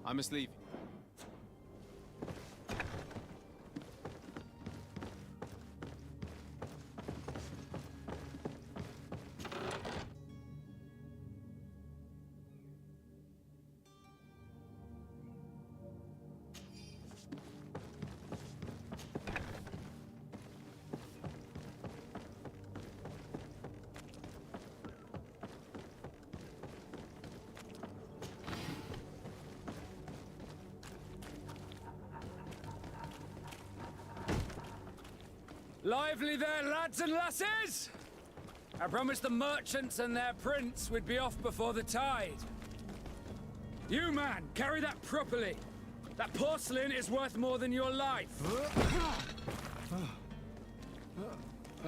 I must leave. Lively there, lads and lasses! I promised the merchants and their prince we'd be off before the tide. You, man, carry that properly. That porcelain is worth more than your life.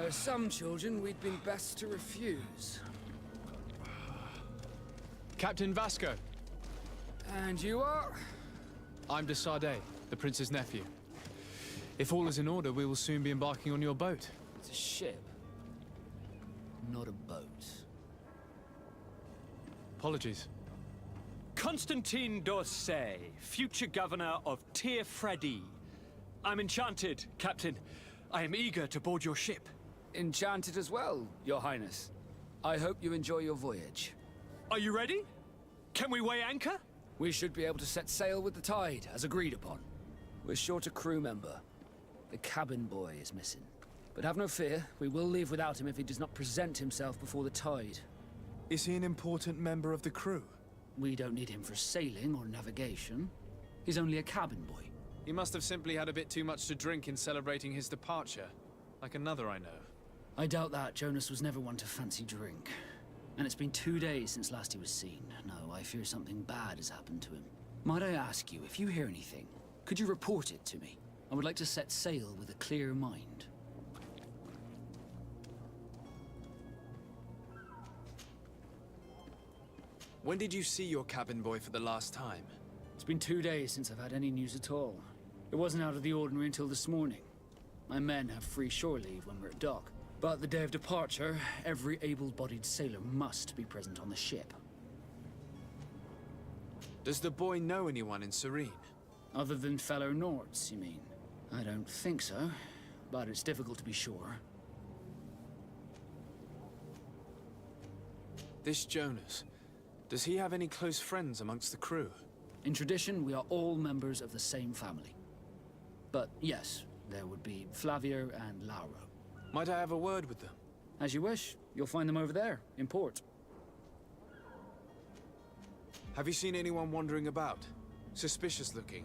Some children we'd been best to refuse. Captain Vasco. And you are? I'm de Sardet, the prince's nephew. If all is in order, we will soon be embarking on your boat. It's a ship, not a boat. Apologies. Constantine d'Orsay, future governor of Tir Freddy. I'm enchanted, Captain. I am eager to board your ship. Enchanted as well, Your Highness. I hope you enjoy your voyage. Are you ready? Can we weigh anchor? We should be able to set sail with the tide, as agreed upon. We're short a crew member. The cabin boy is missing. But have no fear, we will leave without him if he does not present himself before the tide. Is he an important member of the crew? We don't need him for sailing or navigation. He's only a cabin boy. He must have simply had a bit too much to drink in celebrating his departure. Like another I know. I doubt that. Jonas was never one to fancy drink. And it's been 2 days since last he was seen. No, I fear something bad has happened to him. Might I ask you, if you hear anything, could you report it to me? I would like to set sail with a clear mind. When did you see your cabin boy for the last time? It's been 2 days since I've had any news at all. It wasn't out of the ordinary until this morning. My men have free shore leave when we're at dock. But the day of departure, every able-bodied sailor must be present on the ship. Does the boy know anyone in Serene? Other than fellow Nords, you mean? I don't think so, but it's difficult to be sure. This Jonas, does he have any close friends amongst the crew? In tradition, we are all members of the same family. But yes, there would be Flavio and Lauro. Might I have a word with them? As you wish. You'll find them over there, in port. Have you seen anyone wandering about? Suspicious looking?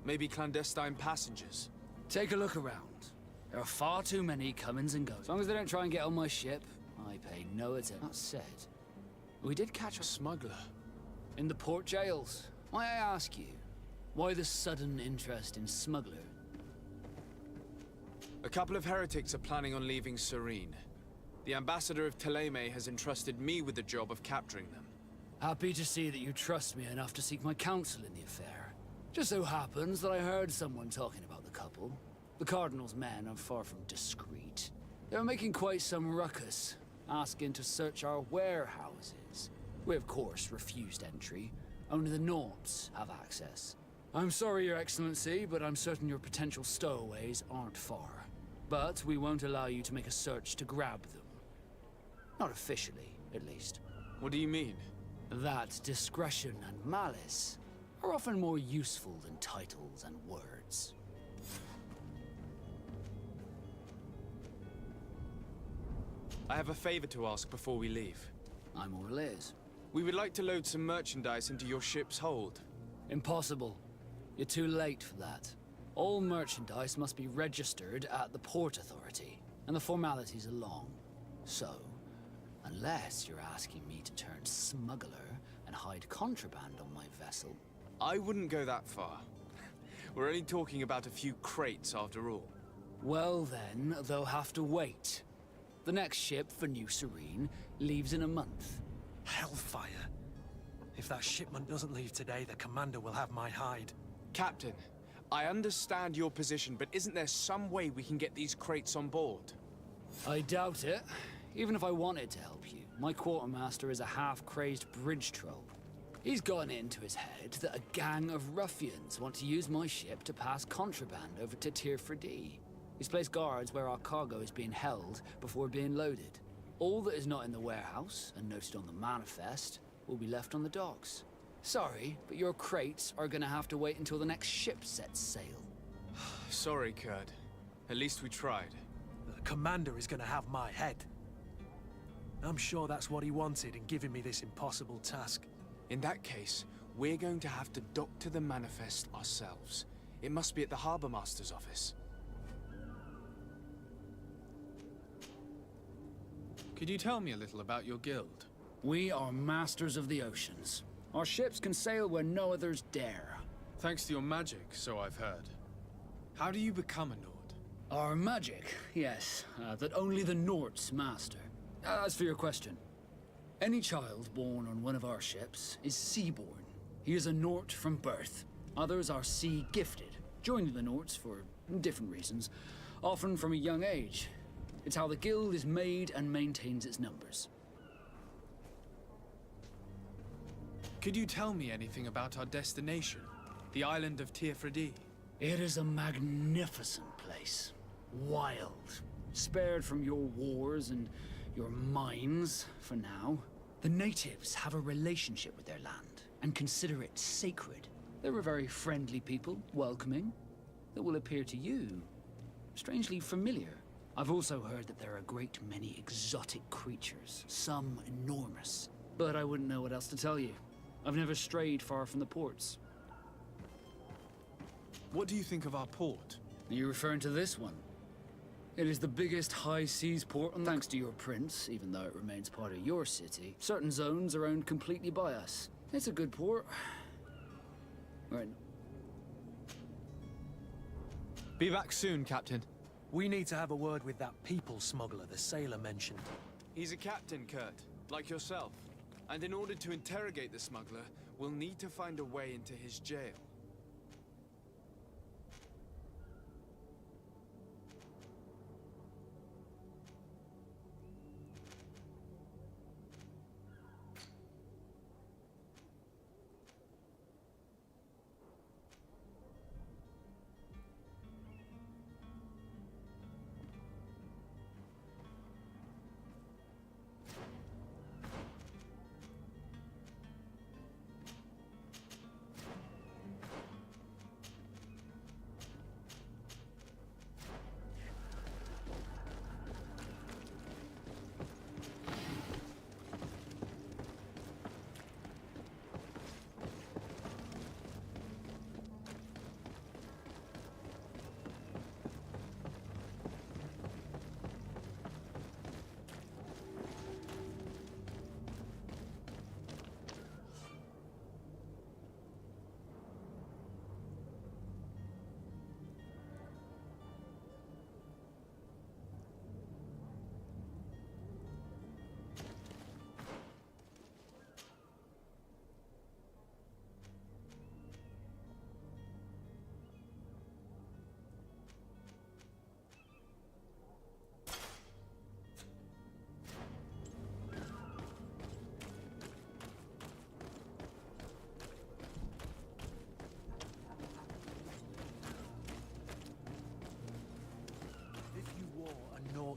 Maybe clandestine passengers? Take a look around. There are far too many comings and goings. As long as they don't try and get on my ship, I pay no attention. That said, we did catch a smuggler. In the port jails. May I ask you, why the sudden interest in smuggler? A couple of heretics are planning on leaving Serene. The ambassador of Thélème has entrusted me with the job of capturing them. Happy to see that you trust me enough to seek my counsel in the affair. Just so happens that I heard someone talking about the couple. The Cardinal's men are far from discreet. They were making quite some ruckus, asking to search our warehouses. We, of course, refused entry. Only the Nords have access. I'm sorry, Your Excellency, but I'm certain your potential stowaways aren't far. But we won't allow you to make a search to grab them. Not officially, at least. What do you mean? That discretion and malice are often more useful than titles and words. I have a favor to ask before we leave. I'm all ears. We would like to load some merchandise into your ship's hold. Impossible. You're too late for that. All merchandise must be registered at the Port Authority, and the formalities are long. So, unless you're asking me to turn smuggler and hide contraband on my vessel... I wouldn't go that far. We're only talking about a few crates after all. Well then, they'll have to wait. The next ship for New Serene leaves in a month. Hellfire. If that shipment doesn't leave today, the commander will have my hide. Captain, I understand your position, but isn't there some way we can get these crates on board? I doubt it. Even if I wanted to help you, my quartermaster is a half-crazed bridge troll. He's gotten it into his head that a gang of ruffians want to use my ship to pass contraband over to Tirfredi. He's placed guards where our cargo is being held before being loaded. All that is not in the warehouse, and noted on the manifest, will be left on the docks. Sorry, but your crates are gonna have to wait until the next ship sets sail. Sorry, Kurt. At least we tried. The commander is gonna have my head. I'm sure that's what he wanted in giving me this impossible task. In that case, we're going to have to doctor the manifest ourselves. It must be at the Harbour Master's office. Could you tell me a little about your guild? We are masters of the oceans. Our ships can sail where no others dare. Thanks to your magic, so I've heard. How do you become a Nord? Our magic, yes, that only the Nords master. As for your question, any child born on one of our ships is sea-born. He is a Nord from birth. Others are sea-gifted, joining the Nords for different reasons, often from a young age. It's how the guild is made and maintains its numbers. Could you tell me anything about our destination? The island of Tirfredi? It is a magnificent place. Wild. Spared from your wars and your mines, for now. The natives have a relationship with their land, and consider it sacred. They're a very friendly people, welcoming, that will appear to you strangely familiar. I've also heard that there are a great many exotic creatures, some enormous. But I wouldn't know what else to tell you. I've never strayed far from the ports. What do you think of our port? Are you referring to this one? It is the biggest high seas port, and thanks to your prince, even though it remains part of your city, certain zones are owned completely by us. It's a good port. Right. Be back soon, Captain. We need to have a word with that people smuggler the sailor mentioned. He's a captain, Kurt, like yourself. And in order to interrogate the smuggler, we'll need to find a way into his jail.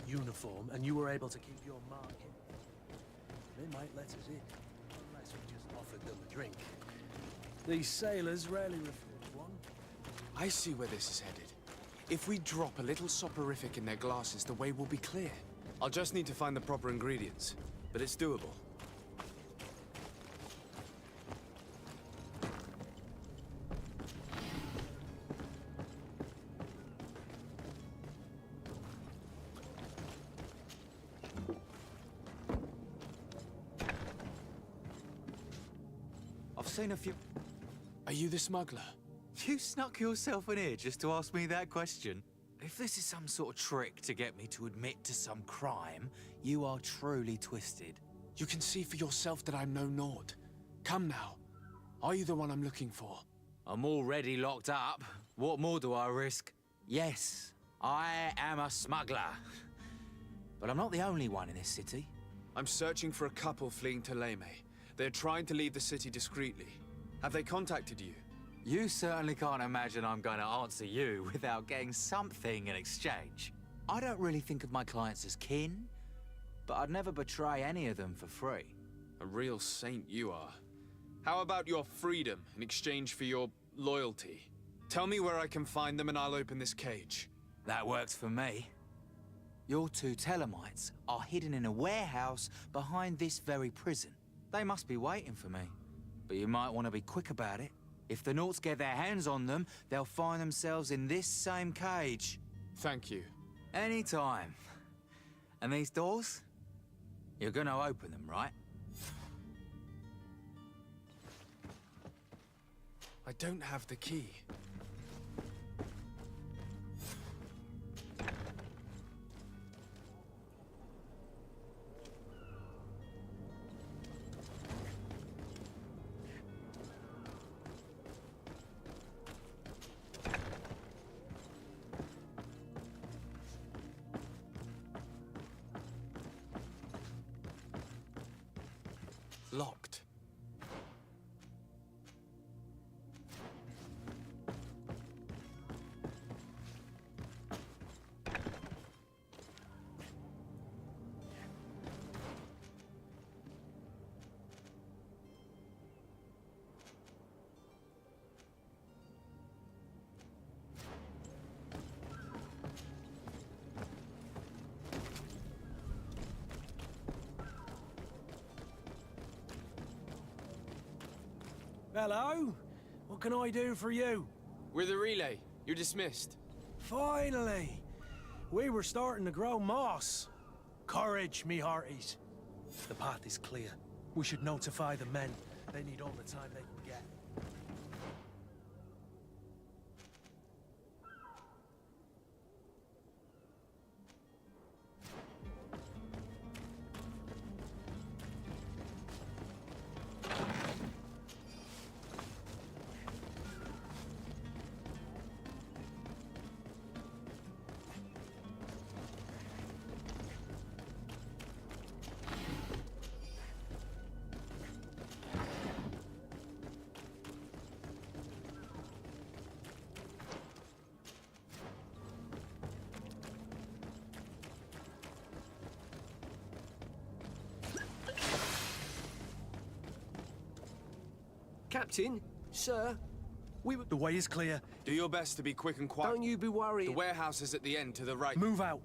Uniform, and you were able to keep your mark in, they might let us in, unless we just offered them a drink. These sailors rarely refuse one. I see where this is headed. If we drop a little soporific in their glasses, the way will be clear. I'll just need to find the proper ingredients, but it's doable. I've seen a few... Are you the smuggler? You snuck yourself in here just to ask me that question? If this is some sort of trick to get me to admit to some crime, you are truly twisted. You can see for yourself that I'm no Nord. Come now. Are you the one I'm looking for? I'm already locked up. What more do I risk? Yes, I am a smuggler. But I'm not the only one in this city. I'm searching for a couple fleeing to Leme. They're trying to leave the city discreetly. Have they contacted you? You certainly can't imagine I'm going to answer you without getting something in exchange. I don't really think of my clients as kin, but I'd never betray any of them for free. A real saint you are. How about your freedom in exchange for your loyalty? Tell me where I can find them and I'll open this cage. That works for me. Your two Telemites are hidden in a warehouse behind this very prison. They must be waiting for me. But you might want to be quick about it. If the Nauts get their hands on them, they'll find themselves in this same cage. Thank you. Anytime. And these doors? You're gonna open them, right? I don't have the key. Locked. Hello? What can I do for you? We're the relay. You're dismissed. Finally! We were starting to grow moss. Courage, me hearties. The path is clear. We should notify the men. They need all the time they can get. Captain, sir, we were... The way is clear. Do your best to be quick and quiet. Don't you be worried. The warehouse is at the end to the right. Move out.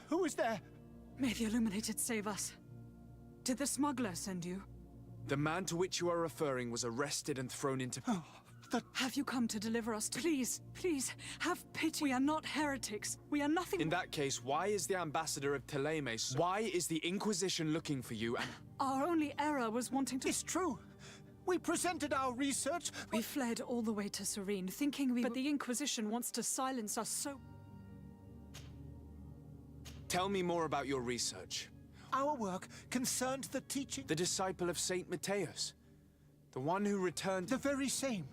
Who is there? May the Illuminated save us. Did the smuggler send you? The man to which you are referring was arrested and thrown into... Have you come to deliver us? Please, please, have pity. We are not heretics. We are nothing... In that case, why is the ambassador of Teleme so... Why is the Inquisition looking for you and... Our only error was wanting to... It's true. We presented our research... We fled all the way to Serene, thinking we... But the Inquisition wants to silence us, so... Tell me more about your research. Our work concerned the teaching... The disciple of Saint Matthias. The one who returned... The very same.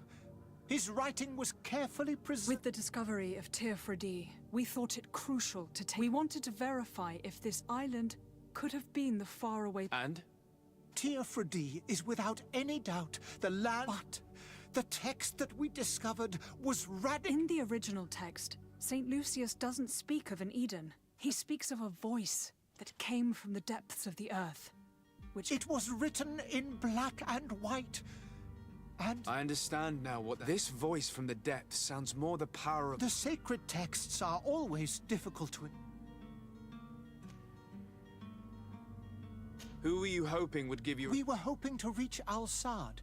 His writing was carefully preserved. With the discovery of Teofredi, we thought it crucial to take... We wanted to verify if this island could have been the faraway... And? Teofredi is without any doubt the land... But the text that we discovered was In the original text, St. Lucius doesn't speak of an Eden. He speaks of a voice that came from the depths of the earth, which... It was written in black and white, and... I understand now what... This voice from the depths sounds more the power of... The sacred texts are always difficult to... Who were you hoping would give you... We were hoping to reach Al-Sad.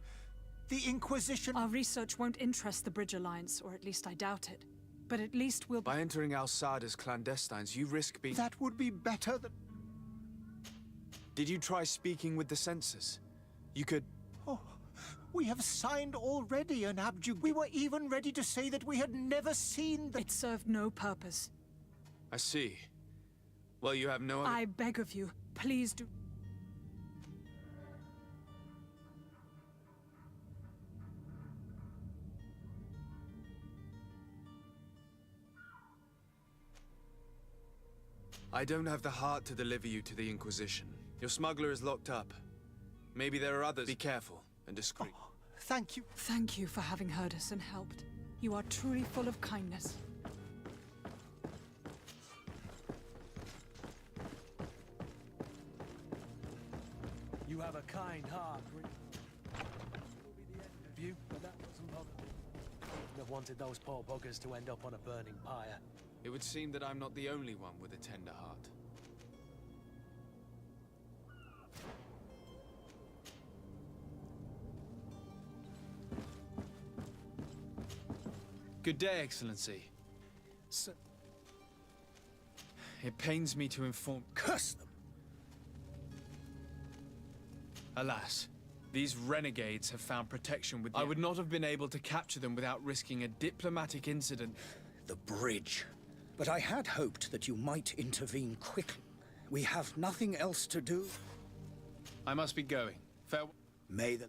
The Inquisition... Our research won't interest the Bridge Alliance, or at least I doubt it. But at least we'll... By entering Al-Sad as clandestines, you risk being... That would be better than... Did you try speaking with the censors? You could... We have signed already an abjuration. We were even ready to say that we had never seen the... It served no purpose. I see. Well, you have no other... I beg of you, please do... I don't have the heart to deliver you to the Inquisition. Your smuggler is locked up. Maybe there are others. Be careful and discreet. Oh, thank you. Thank you for having heard us and helped. You are truly full of kindness. You have a kind heart, Greedfall. Will be the end of you, but that doesn't bother me. I wouldn't have wanted those poor buggers to end up on a burning pyre. It would seem that I'm not the only one with a tender heart. Good day, Excellency. Sir. It pains me to inform... Curse them! Alas, these renegades have found protection with... I would not have been able to capture them without risking a diplomatic incident. The bridge. But I had hoped that you might intervene quickly. We have nothing else to do. I must be going. Farewell. May the...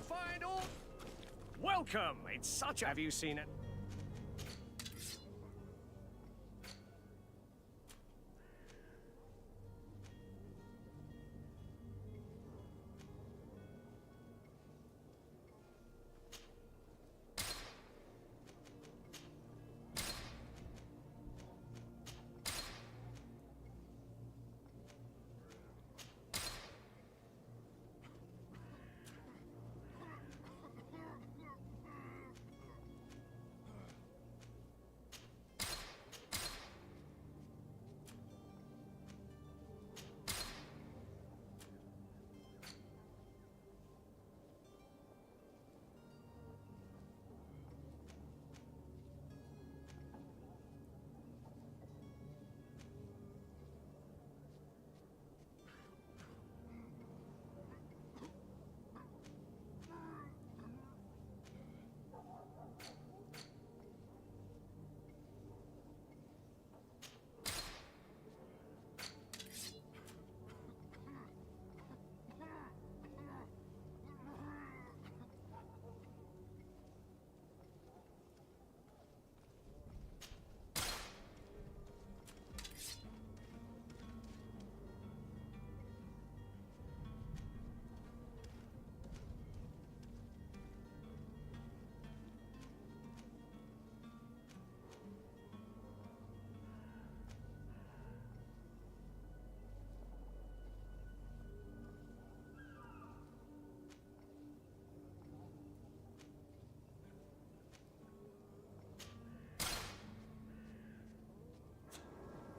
Find all. Welcome. It's such a... Have you seen it?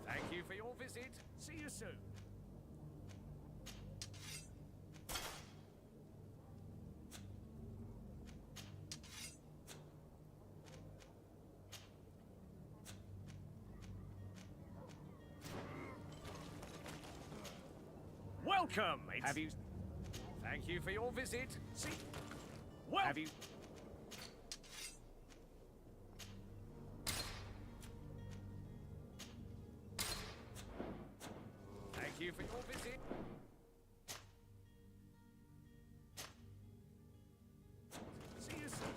Thank you for your visit. See you soon. Welcome! Have you... Thank you for your visit. See... Well... Have you... Thank you for your visit. See you soon.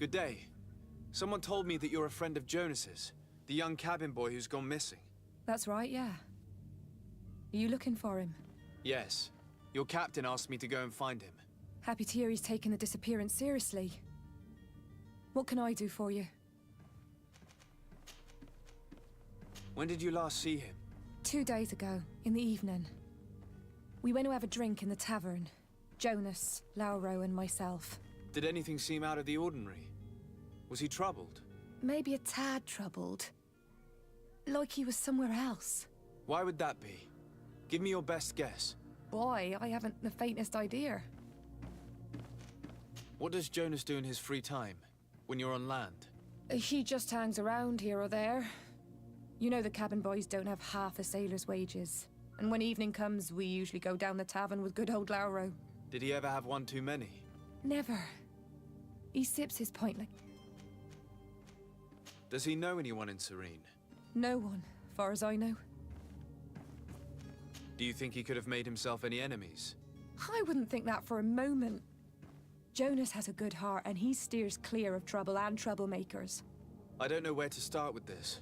Good day. Someone told me that you're a friend of Jonas's, the young cabin boy who's gone missing. That's right, yeah. Are you looking for him? Yes. Your captain asked me to go and find him. Happy to hear he's taken the disappearance seriously. What can I do for you? When did you last see him? 2 days ago, in the evening. We went to have a drink in the tavern. Jonas, Lauro, and myself. Did anything seem out of the ordinary? Was he troubled? Maybe a tad troubled. Like he was somewhere else. Why would that be? Give me your best guess. Boy, I haven't the faintest idea. What does Jonas do in his free time, when you're on land? He just hangs around here or there. You know the cabin boys don't have half a sailor's wages. And when evening comes, we usually go down the tavern with good old Lauro. Did he ever have one too many? Never. He sips his pint like... Does he know anyone in Serene? No one, far as I know. Do you think he could have made himself any enemies? I wouldn't think that for a moment. Jonas has a good heart, and he steers clear of trouble and troublemakers. I don't know where to start with this.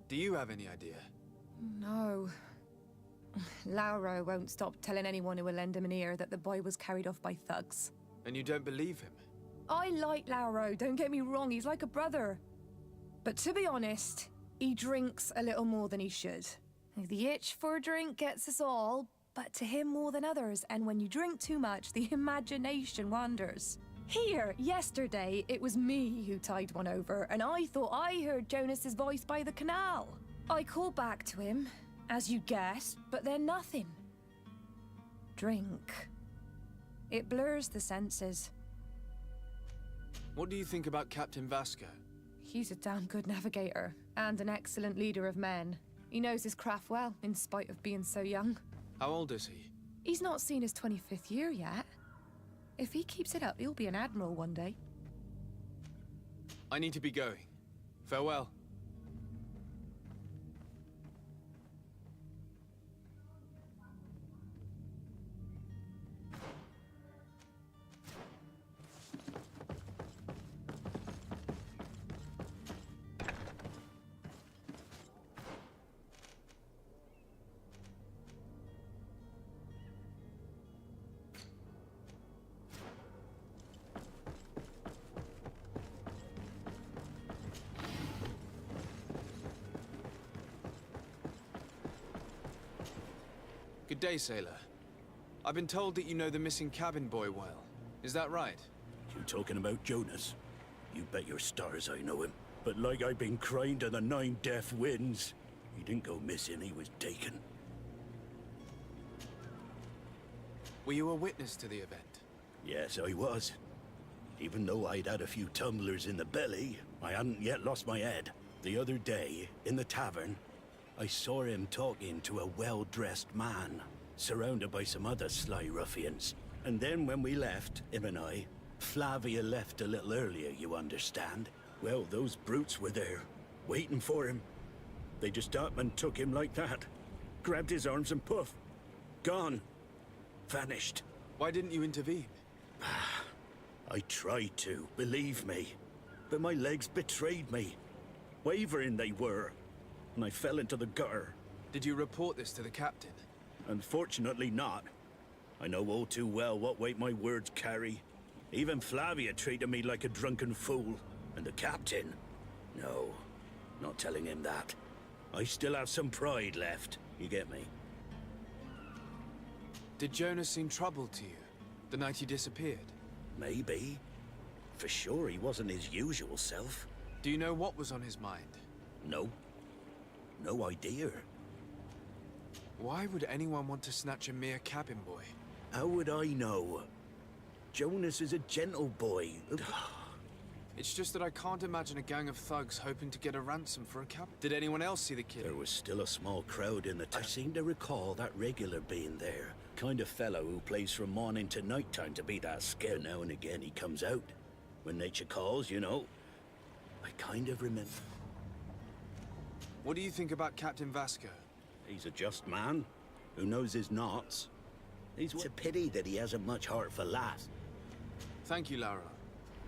Do you have any idea? No. Lauro won't stop telling anyone who will lend him an ear that the boy was carried off by thugs. And you don't believe him? I like Lauro, don't get me wrong, he's like a brother. But to be honest, he drinks a little more than he should. The itch for a drink gets us all, but to him more than others, and when you drink too much, the imagination wanders. Here, yesterday, it was me who tied one over, and I thought I heard Jonas's voice by the canal. I called back to him, as you guessed, but then nothing. Drink. It blurs the senses. What do you think about Captain Vasco? He's a damn good navigator, and an excellent leader of men. He knows his craft well, in spite of being so young. How old is he? He's not seen his 25th year yet. If he keeps it up, he'll be an admiral one day. I need to be going. Farewell. Good day, sailor. I've been told that you know the missing cabin boy well. Is that right? You talking about Jonas? You bet your stars I know him. But like I've been crying to the 9 deaf winds, he didn't go missing, he was taken. Were you a witness to the event? Yes, I was. Even though I'd had a few tumblers in the belly, I hadn't yet lost my head. The other day, in the tavern, I saw him talking to a well-dressed man, surrounded by some other sly ruffians. And then when we left, him and I, Flavia left a little earlier, you understand. Well, those brutes were there, waiting for him. They just up and took him like that. Grabbed his arms and poof. Gone. Vanished. Why didn't you intervene? I tried to, believe me. But my legs betrayed me. Wavering they were. And I fell into the gutter. Did you report this to the captain? Unfortunately not. I know all too well what weight my words carry. Even Flavia treated me like a drunken fool. And the captain? No, not telling him that. I still have some pride left, you get me? Did Jonas seem troubled to you, the night he disappeared? Maybe. For sure he wasn't his usual self. Do you know what was on his mind? No. No idea. Why would anyone want to snatch a mere cabin boy? How would I know? Jonas is a gentle boy. It's just that I can't imagine a gang of thugs hoping to get a ransom for a cabin. Did anyone else see the kid? There was still a small crowd in the town. I seem to recall that regular being there. Kind of fellow who plays from morning to night time to be that scared. Now and again he comes out. When nature calls, you know. I kind of remember. What do you think about Captain Vasco? He's a just man, who knows his knots. It's a pity that he hasn't much heart for lass. Thank you, Laura.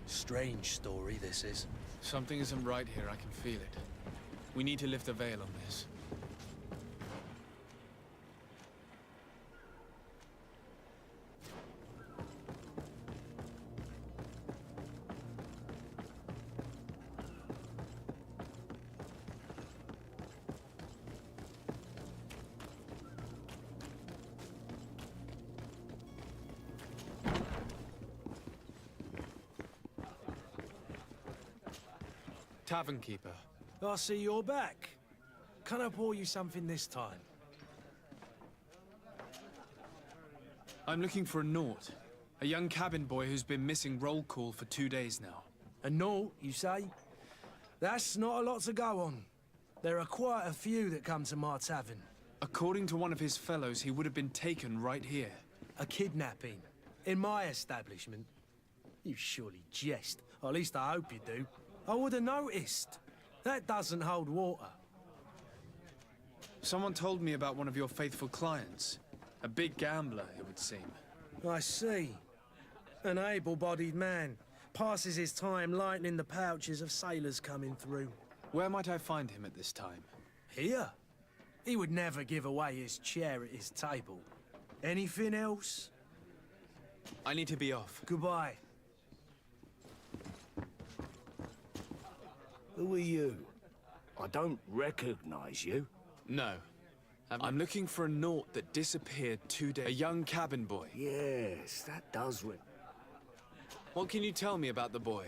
Strange story, this is. Something isn't right here, I can feel it. We need to lift a veil on this. Tavern keeper. I see you're back. Can I pour you something this time? I'm looking for a Naut. A young cabin boy who's been missing roll call for 2 days now. A Naut, you say? That's not a lot to go on. There are quite a few that come to my tavern. According to one of his fellows, he would have been taken right here. A kidnapping? In my establishment? You surely jest. Or at least I hope you do. I would have noticed. That doesn't hold water. Someone told me about one of your faithful clients. A big gambler, it would seem. I see. An able-bodied man. Passes his time lightening the pouches of sailors coming through. Where might I find him at this time? Here? He would never give away his chair at his table. Anything else? I need to be off. Goodbye. Who are you? I don't recognize you. No. I'm looking for a Naut that disappeared 2 days. A young cabin boy. Yes, that does ring. What can you tell me about the boy?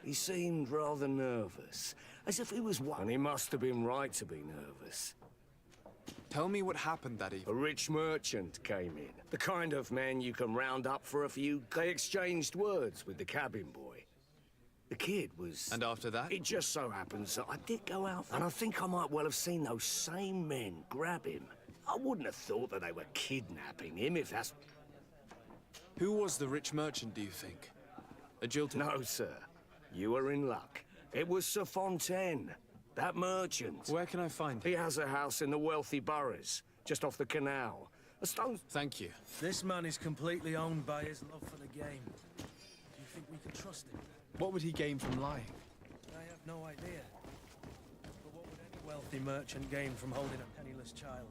He seemed rather nervous, as if he was one. And he must have been right to be nervous. Tell me what happened that evening. A rich merchant came in. The kind of man you can round up for a few. They exchanged words with the cabin boy. The kid was... And after that? It just so happens that I did go out, and I think I might well have seen those same men grab him. I wouldn't have thought that they were kidnapping him, if that's... Who was the rich merchant, do you think? A jilted... No, sir. You are in luck. It was Sir Fontaine, that merchant. Where can I find him? He has a house in the wealthy boroughs, just off the canal. A stone... Thank you. This man is completely owned by his love for the game. Do you think we can trust him? What would he gain from lying? I have no idea. But what would any wealthy merchant gain from holding a penniless child?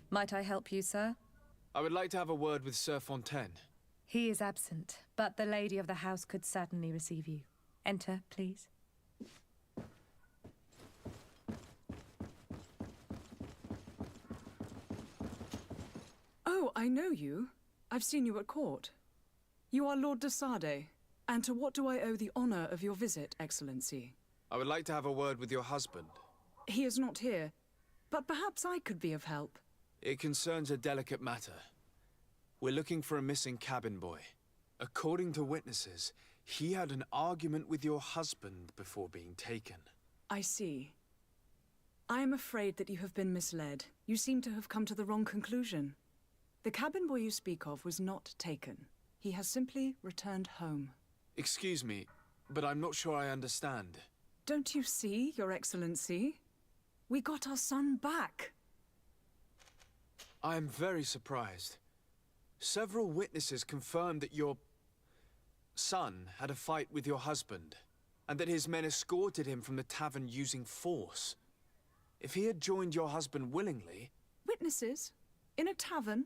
Might I help you, sir? I would like to have a word with Sir Fontaine. He is absent, but the lady of the house could certainly receive you. Enter, please. Oh, I know you. I've seen you at court. You are Lord de Sade. And to what do I owe the honor of your visit, Excellency? I would like to have a word with your husband. He is not here, but perhaps I could be of help. It concerns a delicate matter. We're looking for a missing cabin boy. According to witnesses, he had an argument with your husband before being taken. I see. I am afraid that you have been misled. You seem to have come to the wrong conclusion. The cabin boy you speak of was not taken. He has simply returned home. Excuse me, but I'm not sure I understand. Don't you see, Your Excellency? We got our son back. I am very surprised. Several witnesses confirmed that your son had a fight with your husband, and that his men escorted him from the tavern using force. If he had joined your husband willingly... Witnesses? In a tavern?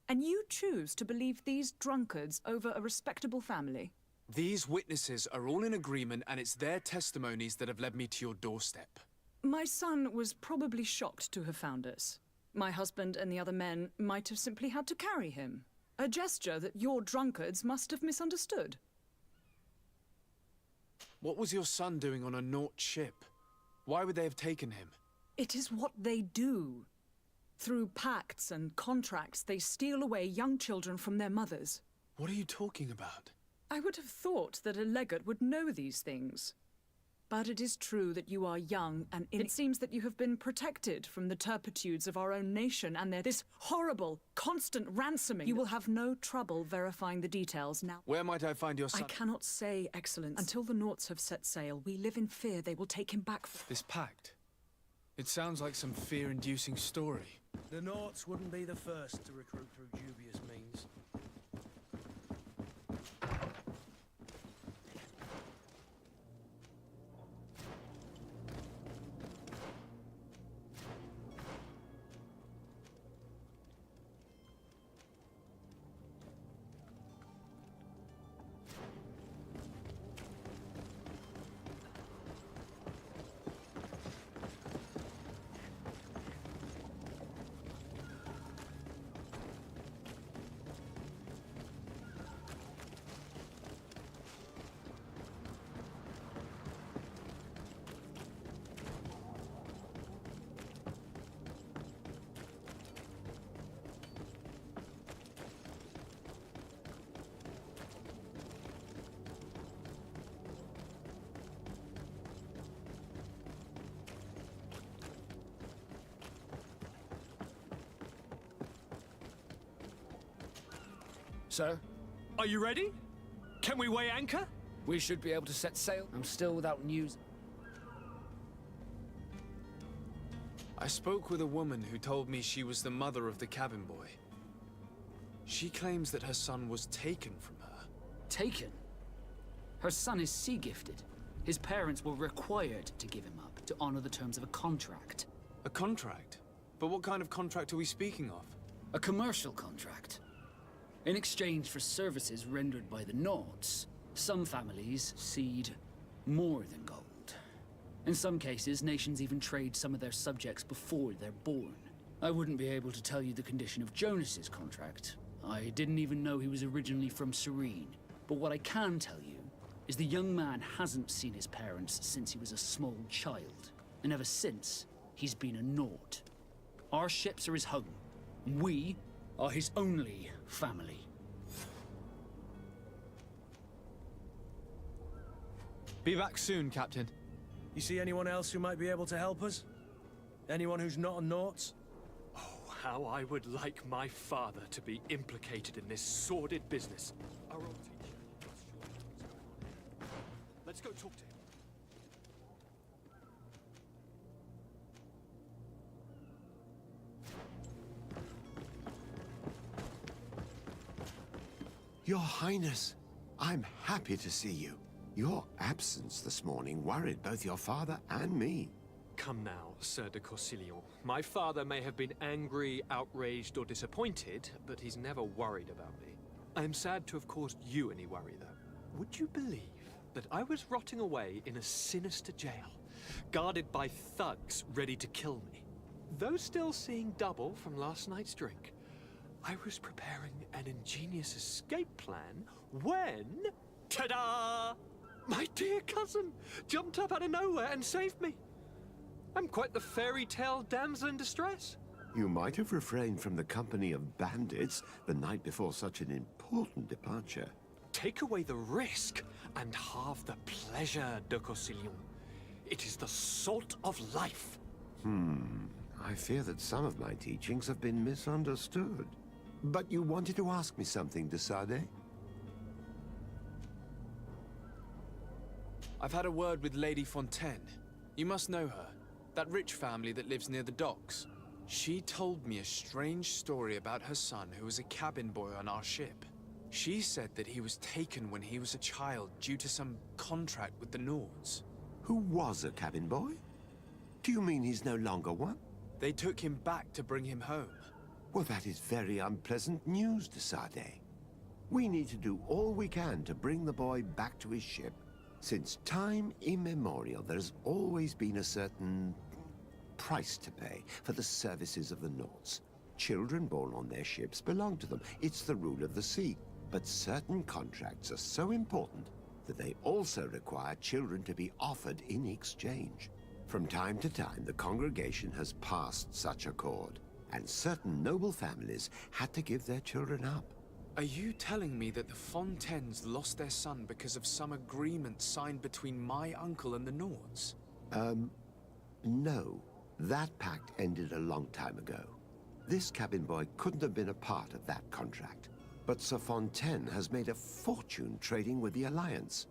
And you choose to believe these drunkards over a respectable family? These witnesses are all in agreement, and it's their testimonies that have led me to your doorstep. My son was probably shocked to have found us. My husband and the other men might have simply had to carry him. A gesture that your drunkards must have misunderstood. What was your son doing on a Naut ship? Why would they have taken him? It is what they do. Through pacts and contracts, they steal away young children from their mothers. What are you talking about? I would have thought that a legate would know these things. But it is true that you are young, and it seems that you have been protected from the turpitudes of our own nation and this horrible, constant ransoming. You will have no trouble verifying the details now. Where might I find your son? I cannot say, Excellence. Until the Nauts have set sail, we live in fear they will take him back. This pact? It sounds like some fear-inducing story. The Nauts wouldn't be the first to recruit through dubious means. Sir? Are you ready? Can we weigh anchor? We should be able to set sail. I'm still without news. I spoke with a woman who told me she was the mother of the cabin boy. She claims that her son was taken from her. Taken? Her son is sea-gifted. His parents were required to give him up to honor the terms of a contract. A contract? But what kind of contract are we speaking of? A commercial contract. In exchange for services rendered by the Nauts, some families cede more than gold. In some cases, nations even trade some of their subjects before they're born. I wouldn't be able to tell you the condition of Jonas's contract. I didn't even know he was originally from Serene. But what I can tell you is the young man hasn't seen his parents since he was a small child. And ever since, he's been a Naut. Our ships are his home. We are his only family. Be back soon, Captain. You see anyone else who might be able to help us? Anyone who's not a Naut? Oh, how I would like my father to be implicated in this sordid business. Our old teacher must surely know what's going on. Let's go talk to him. Your Highness, I'm happy to see you. Your absence this morning worried both your father and me. Come now, Sir de Corsilion. My father may have been angry, outraged, or disappointed, but he's never worried about me. I am sad to have caused you any worry, though. Would you believe that I was rotting away in a sinister jail, guarded by thugs ready to kill me? Though still seeing double from last night's drink, I was preparing an ingenious escape plan when... ta-da! My dear cousin jumped up out of nowhere and saved me. I'm quite the fairy tale damsel in distress. You might have refrained from the company of bandits the night before such an important departure. Take away the risk and halve the pleasure, de Corsilion. It is the salt of life. I fear that some of my teachings have been misunderstood. But you wanted to ask me something, de Sade? I've had a word with Lady Fontaine. You must know her. That rich family that lives near the docks. She told me a strange story about her son who was a cabin boy on our ship. She said that he was taken when he was a child due to some contract with the Nords. Who was a cabin boy? Do you mean he's no longer one? They took him back to bring him home. Well, that is very unpleasant news, de Sade. We need to do all we can to bring the boy back to his ship. Since time immemorial, there's always been a certain price to pay for the services of the Nords. Children born on their ships belong to them. It's the rule of the sea. But certain contracts are so important that they also require children to be offered in exchange. From time to time, the congregation has passed such accord, and certain noble families had to give their children up. Are you telling me that the Fontaines lost their son because of some agreement signed between my uncle and the Nords? No. That pact ended a long time ago. This cabin boy couldn't have been a part of that contract. But Sir Fontaine has made a fortune trading with the Alliance.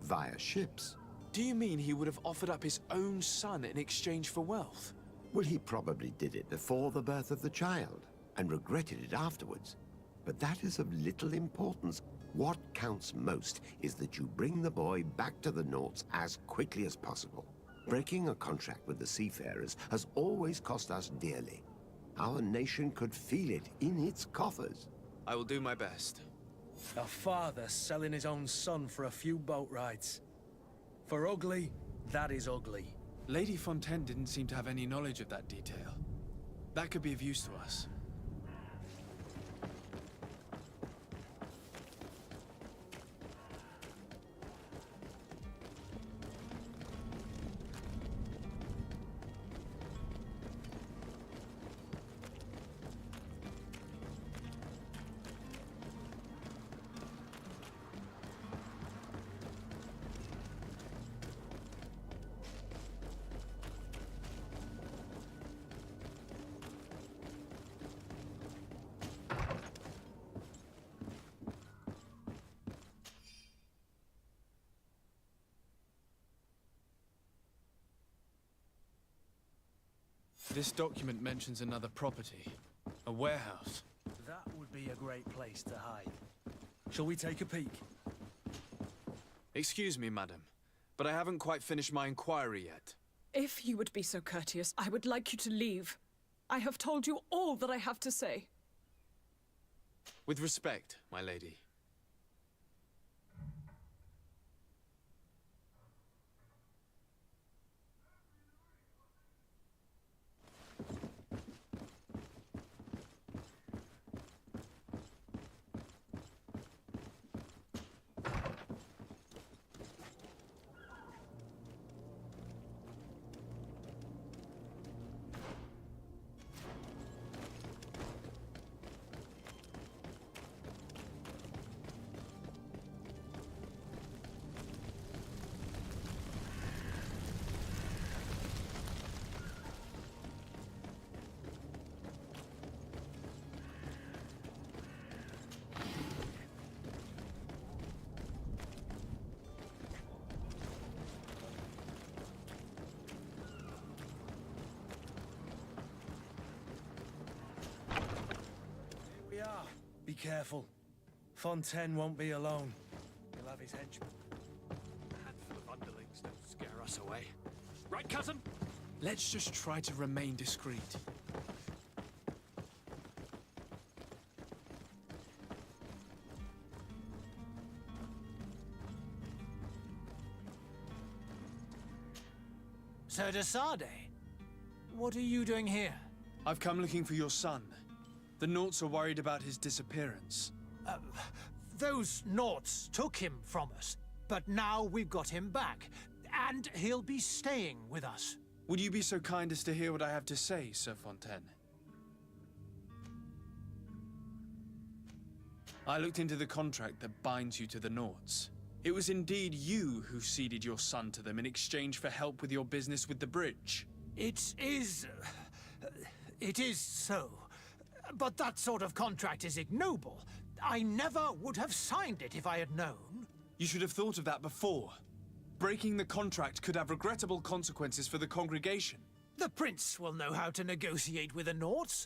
Via ships. Do you mean he would have offered up his own son in exchange for wealth? Well, he probably did it before the birth of the child, and regretted it afterwards. But that is of little importance. What counts most is that you bring the boy back to the Nords as quickly as possible. Breaking a contract with the seafarers has always cost us dearly. Our nation could feel it in its coffers. I will do my best. A father selling his own son for a few boat rides. For ugly, that is ugly. Lady Fontaine didn't seem to have any knowledge of that detail. That could be of use to us. This document mentions another property. A warehouse. That would be a great place to hide. Shall we take a peek? Excuse me, madam, but I haven't quite finished my inquiry yet. If you would be so courteous, I would like you to leave. I have told you all that I have to say. With respect, my lady. We are. Be careful. Fontaine won't be alone. He'll have his henchmen. A handful of underlings don't scare us away. Right, cousin? Let's just try to remain discreet. Sir de Sade, what are you doing here? I've come looking for your son. The Nauts are worried about his disappearance. Those Nauts took him from us, but now we've got him back, and he'll be staying with us. Would you be so kind as to hear what I have to say, Sir Fontaine? I looked into the contract that binds you to the Nauts. It was indeed you who ceded your son to them in exchange for help with your business with the bridge. It is so. But that sort of contract is ignoble. I never would have signed it if I had known. You should have thought of that before. Breaking the contract could have regrettable consequences for the congregation. The prince will know how to negotiate with the Nauts.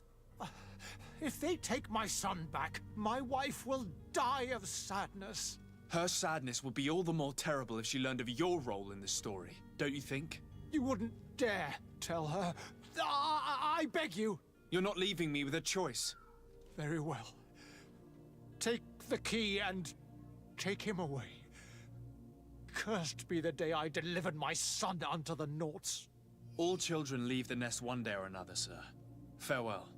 If they take my son back, my wife will die of sadness. Her sadness would be all the more terrible if she learned of your role in this story, don't you think? You wouldn't dare tell her. I beg you. You're not leaving me with a choice. Very well. Take the key and take him away. Cursed be the day I delivered my son unto the Nauts. All children leave the nest one day or another, sir. Farewell.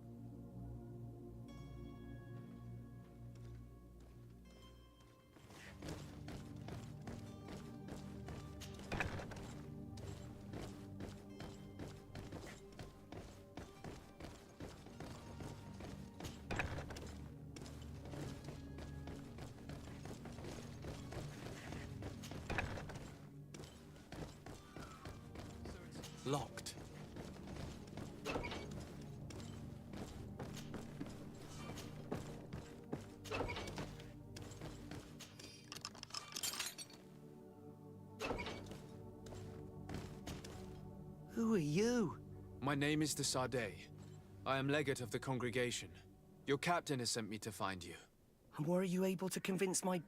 Locked. Who are you? My name is de Sardet. I am legate of the congregation. Your captain has sent me to find you. And were you able to convince my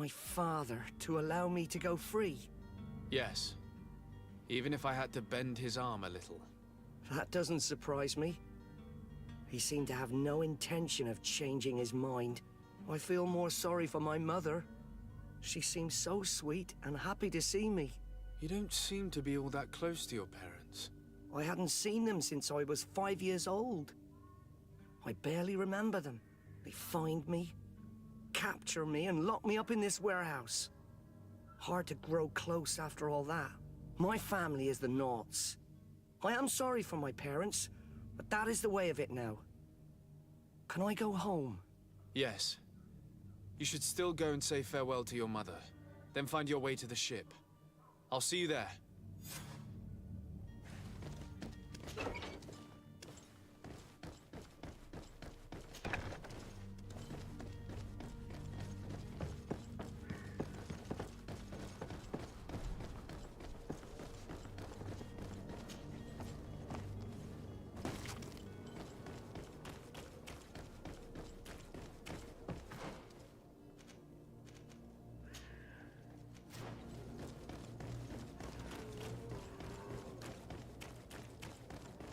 father to allow me to go free? Yes. Even if I had to bend his arm a little. That doesn't surprise me. He seemed to have no intention of changing his mind. I feel more sorry for my mother. She seems so sweet and happy to see me. You don't seem to be all that close to your parents. I hadn't seen them since I was 5 years old. I barely remember them. They find me, capture me, and lock me up in this warehouse. Hard to grow close after all that. My family is the Naughts. I am sorry for my parents, but that is the way of it now. Can I go home? Yes. You should still go and say farewell to your mother. Then find your way to the ship. I'll see you there.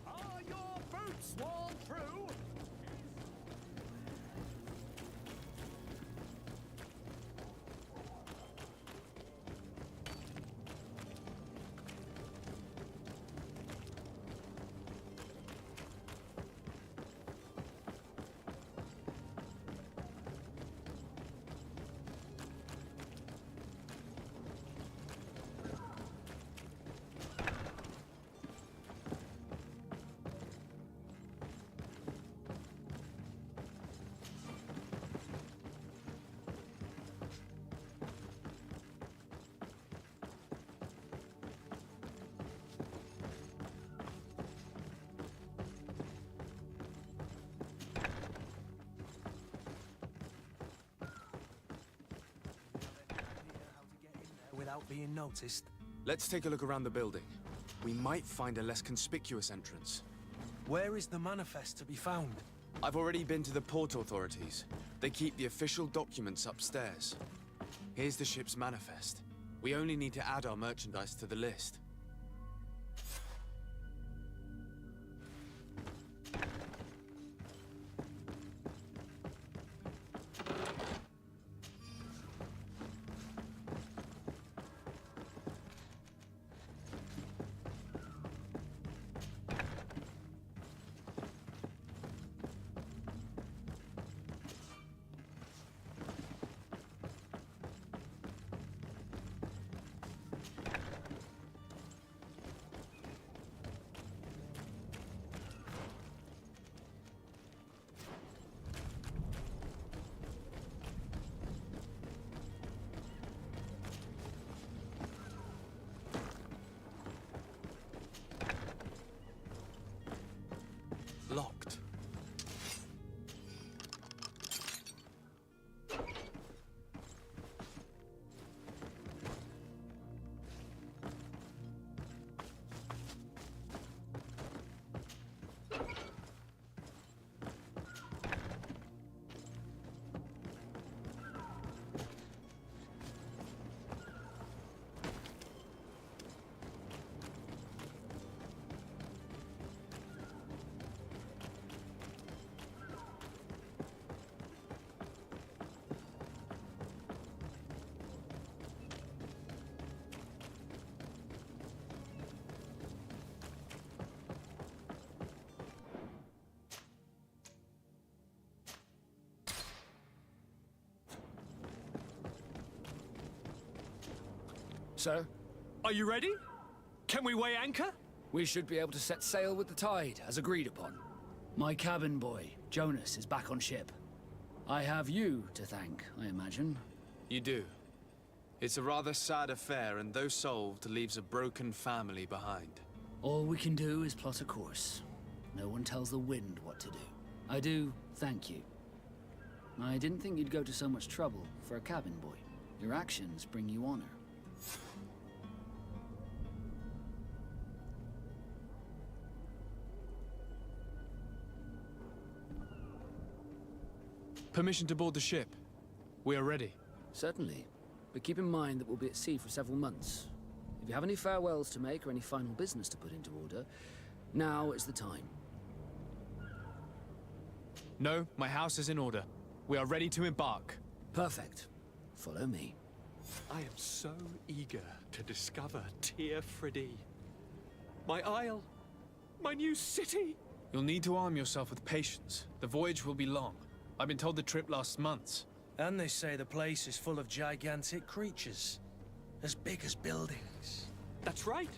Are your boots worn through? Without being noticed. Let's take a look around the building. We might find a less conspicuous entrance. Where is the manifest to be found? I've already been to the port authorities. They keep the official documents upstairs. Here's the ship's manifest. We only need to add our merchandise to the list. Locked. Sir? Are you ready? Can we weigh anchor? We should be able to set sail with the tide, as agreed upon. My cabin boy, Jonas, is back on ship. I have you to thank, I imagine. You do. It's a rather sad affair, and though solved, leaves a broken family behind. All we can do is plot a course. No one tells the wind what to do. I do thank you. I didn't think you'd go to so much trouble for a cabin boy. Your actions bring you honor. Permission to board the ship. We are ready. Certainly. But keep in mind that we'll be at sea for several months. If you have any farewells to make or any final business to put into order, now is the time. No, my house is in order. We are ready to embark. Perfect. Follow me. I am so eager to discover Tyr Friddy. My isle, my new city. You'll need to arm yourself with patience. The voyage will be long. I've been told the trip lasts months. And they say the place is full of gigantic creatures. As big as buildings. That's right.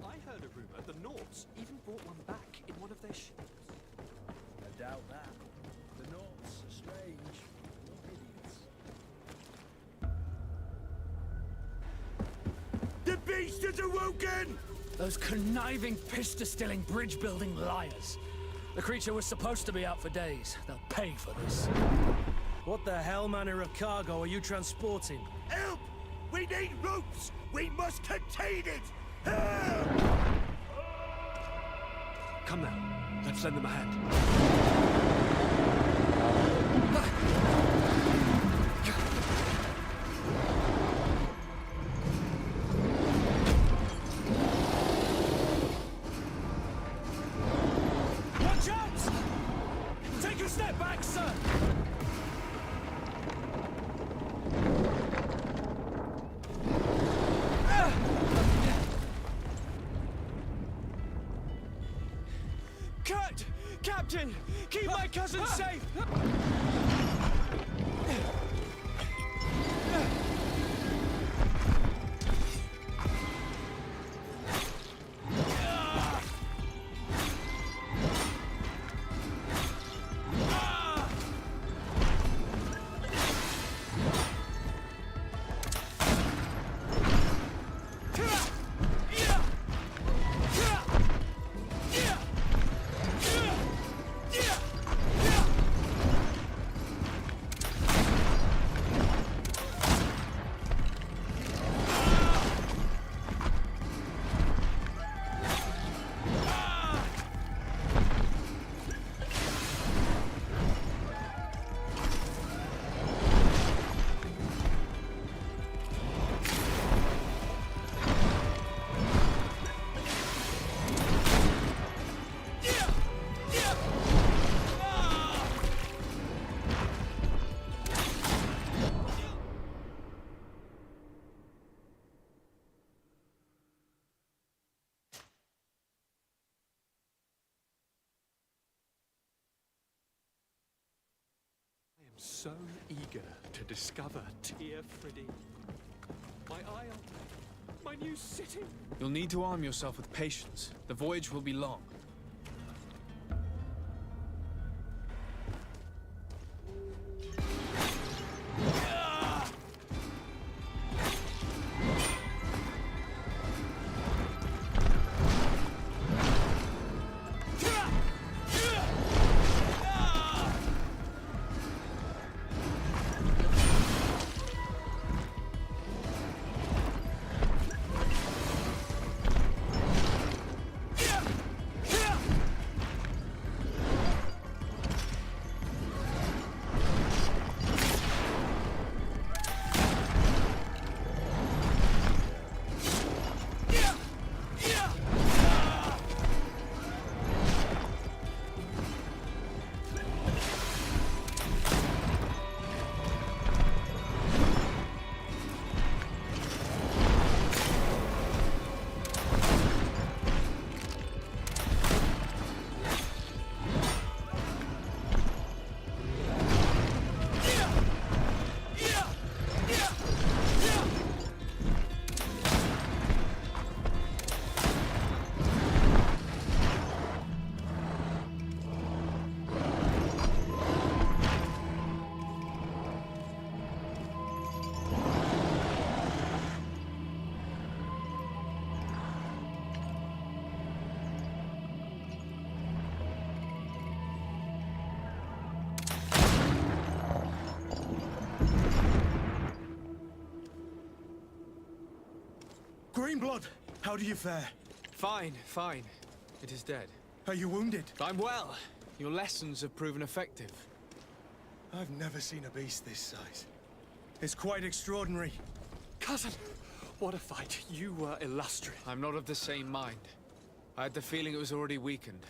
I heard a rumor the Nords even brought one back in one of their ships. I doubt that. The Nords are strange. Idiots. The beast is awoken! Those conniving, pista-stilling, bridge-building liars. The creature was supposed to be out for days. They'll pay for this. What the hell manner of cargo are you transporting? Help! We need ropes! We must contain it! Come now, let's lend them a hand. Watch out! Take a step back, sir! Cut! Captain! Keep my cousin safe! So eager to discover Tyr Friddy. My isle, my new city. You'll need to arm yourself with patience. The voyage will be long. Greenblood, how do you fare? Fine, fine. It is dead. Are you wounded? I'm well. Your lessons have proven effective. I've never seen a beast this size. It's quite extraordinary. Cousin, what a fight. You were illustrious. I'm not of the same mind. I had the feeling it was already weakened.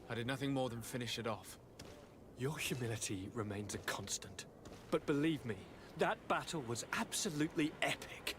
I did nothing more than finish it off. Your humility remains a constant. But believe me, that battle was absolutely epic.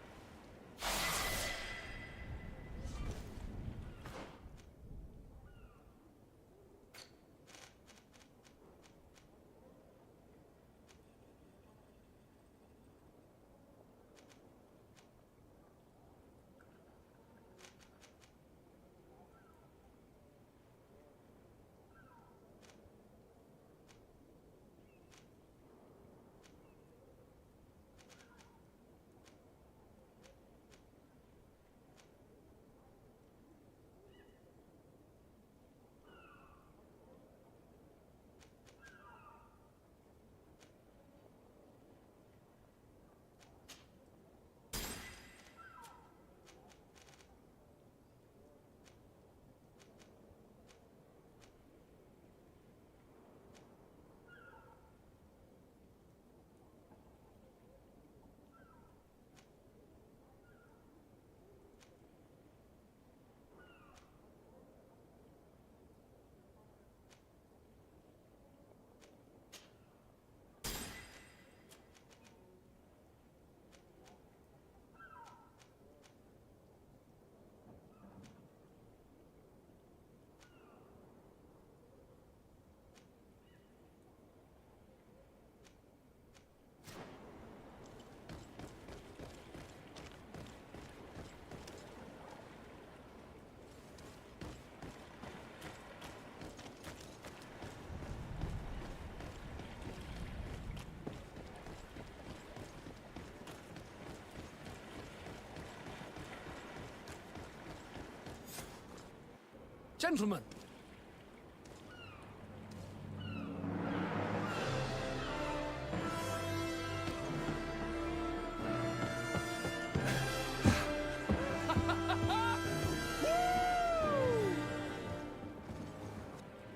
Gentlemen!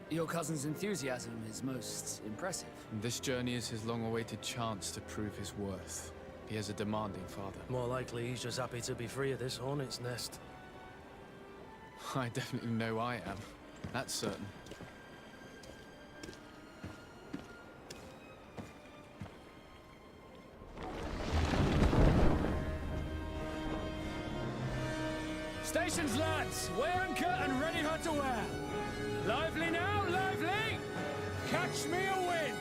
Your cousin's enthusiasm is most impressive. This journey is his long-awaited chance to prove his worth. He has a demanding father. More likely he's just happy to be free of this hornet's nest. I definitely know I am. That's certain. Stations, lads! Wear anchor and ready her to wear! Lively now, lively! Catch me a wind!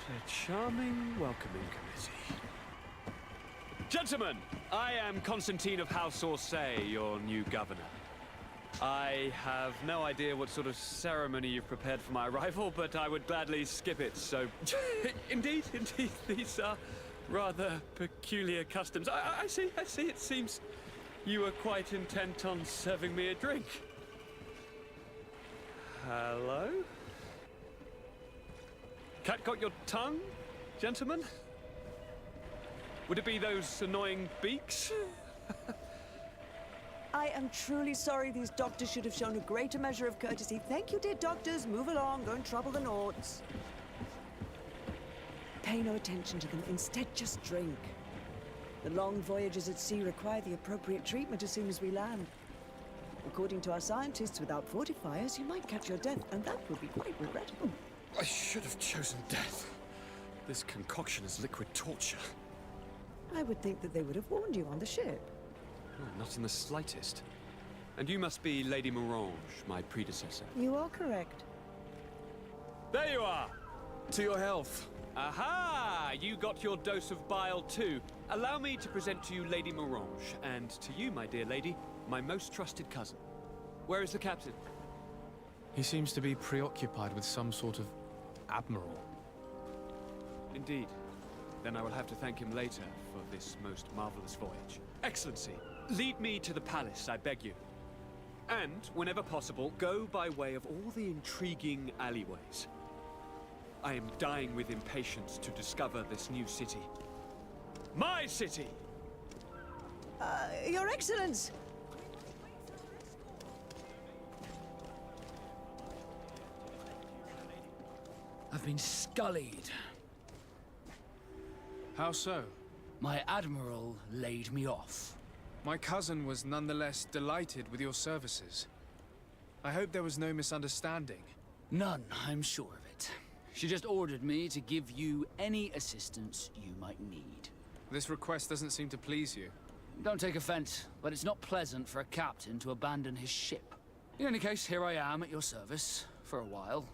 A charming welcoming committee. Gentlemen, I am Constantine of House Orsay, your new governor. I have no idea what sort of ceremony you've prepared for my arrival, but I would gladly skip it, so... indeed, these are rather peculiar customs. I see, it seems you are quite intent on serving me a drink. Hello? Cat got your tongue, gentlemen? Would it be those annoying beaks? I am truly sorry. These doctors should have shown a greater measure of courtesy. Thank you, dear doctors. Move along. Don't trouble the Nords. Pay no attention to them. Instead, just drink. The long voyages at sea require the appropriate treatment as soon as we land. According to our scientists, without fortifiers, you might catch your death, and that would be quite regrettable. I should have chosen death. This concoction is liquid torture. I would think that they would have warned you on the ship. Oh, not in the slightest. And you must be Lady Morange, my predecessor. You are correct. There you are! To your health. Aha! You got your dose of bile too. Allow me to present to you Lady Morange, and to you, my dear lady, my most trusted cousin. Where is the captain? He seems to be preoccupied with some sort of admiral. Indeed. Then I will have to thank him later for this most marvelous voyage. Excellency, lead me to the palace, I beg you. And, whenever possible, go by way of all the intriguing alleyways. I am dying with impatience to discover this new city. My city! Your Excellence! I've been scullied. How so? My admiral laid me off. My cousin was nonetheless delighted with your services. I hope there was no misunderstanding. None, I'm sure of it. She just ordered me to give you any assistance you might need. This request doesn't seem to please you. Don't take offense, but it's not pleasant for a captain to abandon his ship. In any case, here I am at your service, for a while.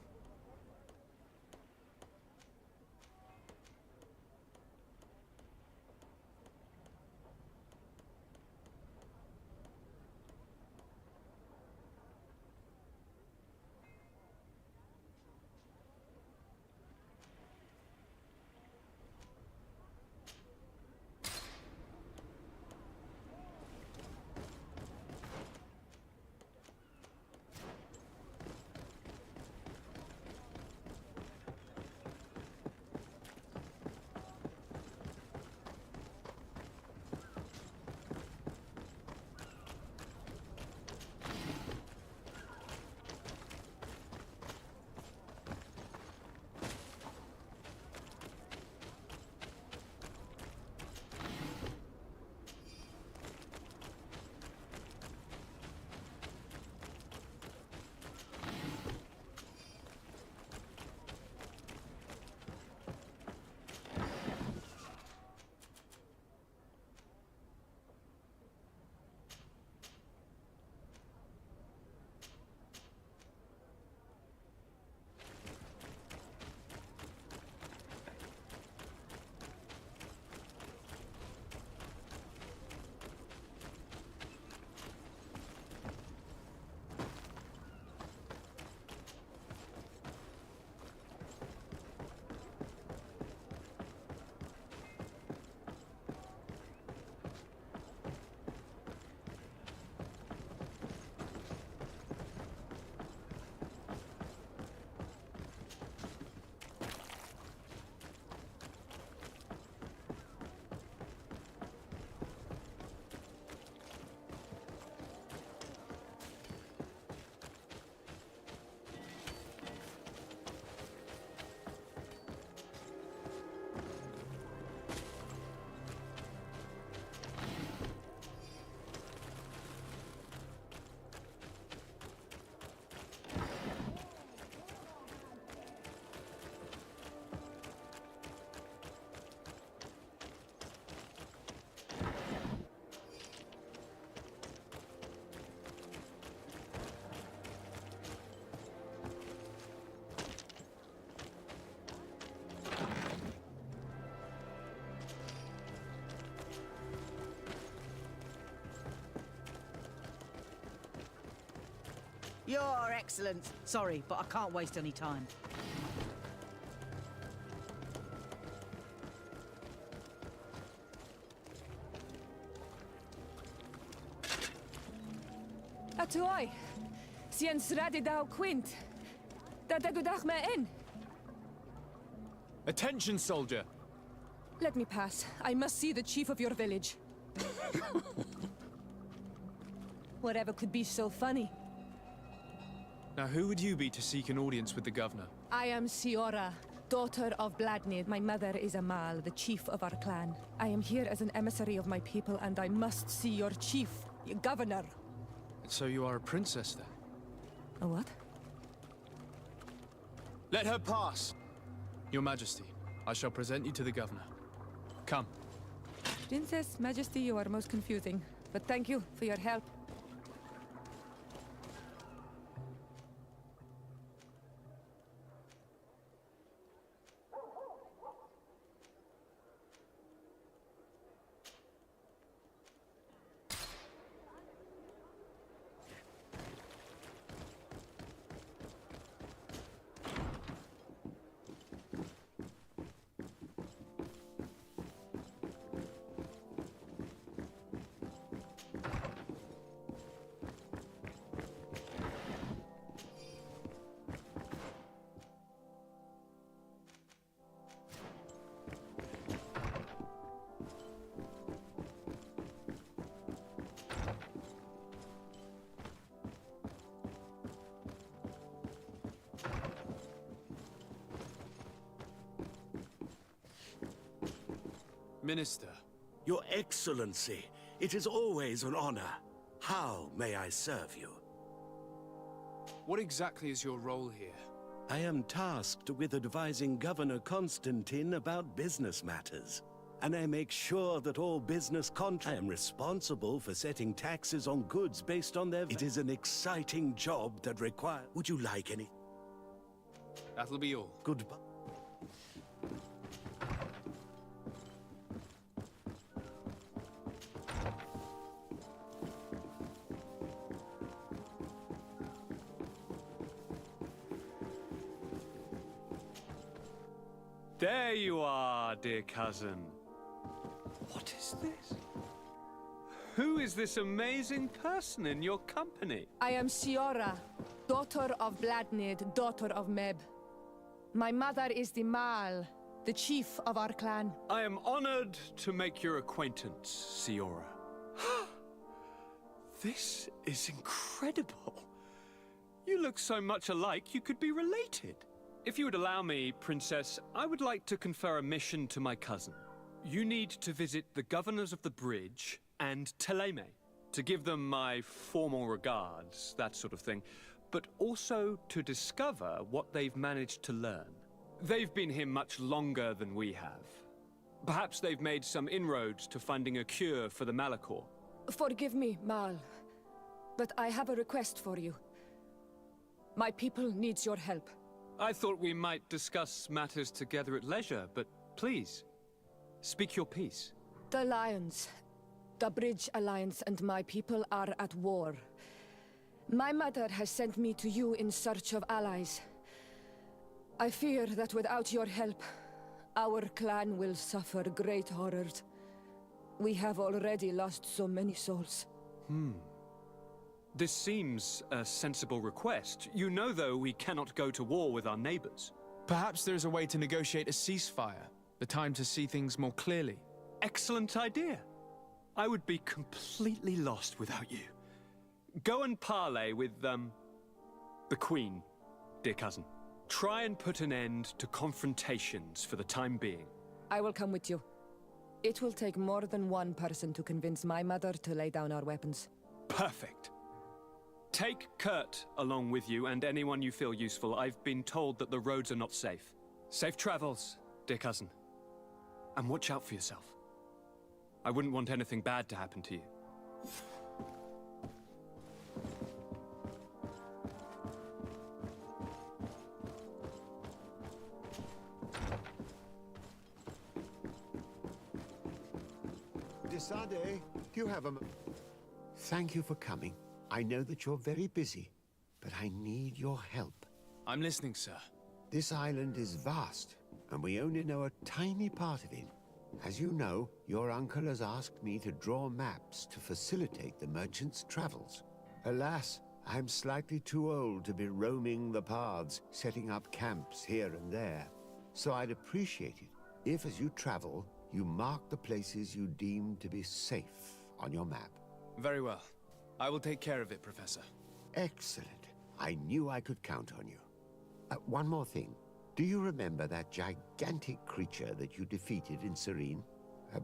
Your Excellence. Sorry, but I can't waste any time. Atuai. Sien sradi dau quint. Da dagudach me in. Attention, soldier! Let me pass. I must see the chief of your village. Whatever could be so funny. Now, who would you be to seek an audience with the governor? I am Siora, daughter of Bladnid. My mother is Amal, the chief of our clan. I am here as an emissary of my people, and I must see your chief, your governor. So you are a princess, then? A what? Let her pass! Your Majesty, I shall present you to the governor. Come. Princess, Majesty, you are most confusing. But thank you for your help. Minister. Your Excellency, it is always an honor. How may I serve you? What exactly is your role here? I am tasked with advising Governor Constantine about business matters. And I make sure that all business I am responsible for setting taxes on goods based on their... It is an exciting job that requires... Would you like any? That'll be all. Goodbye. There you are, dear cousin. What is this? Who is this amazing person in your company? I am Siora, daughter of Bladnid, daughter of Meb. My mother is the Mal, the chief of our clan. I am honored to make your acquaintance, Siora. This is incredible. You look so much alike you could be related. If you would allow me, Princess, I would like to confer a mission to my cousin. You need to visit the governors of the bridge and Teleme, to give them my formal regards, that sort of thing, but also to discover what they've managed to learn. They've been here much longer than we have. Perhaps they've made some inroads to finding a cure for the Malachor. Forgive me, Mal, but I have a request for you. My people needs your help. I thought we might discuss matters together at leisure, but please, speak your piece. The Lions, the Bridge Alliance and my people are at war. My mother has sent me to you in search of allies. I fear that without your help, our clan will suffer great horrors. We have already lost so many souls. This seems a sensible request. You know, though, we cannot go to war with our neighbors. Perhaps there's a way to negotiate a ceasefire. The time to see things more clearly. Excellent idea. I would be completely lost without you. Go and parley with, the Queen, dear cousin. Try and put an end to confrontations for the time being. I will come with you. It will take more than one person to convince my mother to lay down our weapons. Perfect. Take Kurt along with you and anyone you feel useful. I've been told that the roads are not safe. Safe travels, dear cousin. And watch out for yourself. I wouldn't want anything bad to happen to you. Desade, do you have a... Thank you for coming. I know that you're very busy. but I need your help. I'm listening, sir. This island is vast, and we only know a tiny part of it. As you know, your uncle has asked me to draw maps to facilitate the merchant's travels. Alas, I'm slightly too old to be roaming the paths, setting up camps here and there. So I'd appreciate it if, as you travel, you mark the places you deem to be safe on your map. Very well. I will take care of it, Professor. Excellent. I knew I could count on you. One more thing. Do you remember that gigantic creature that you defeated in Serene?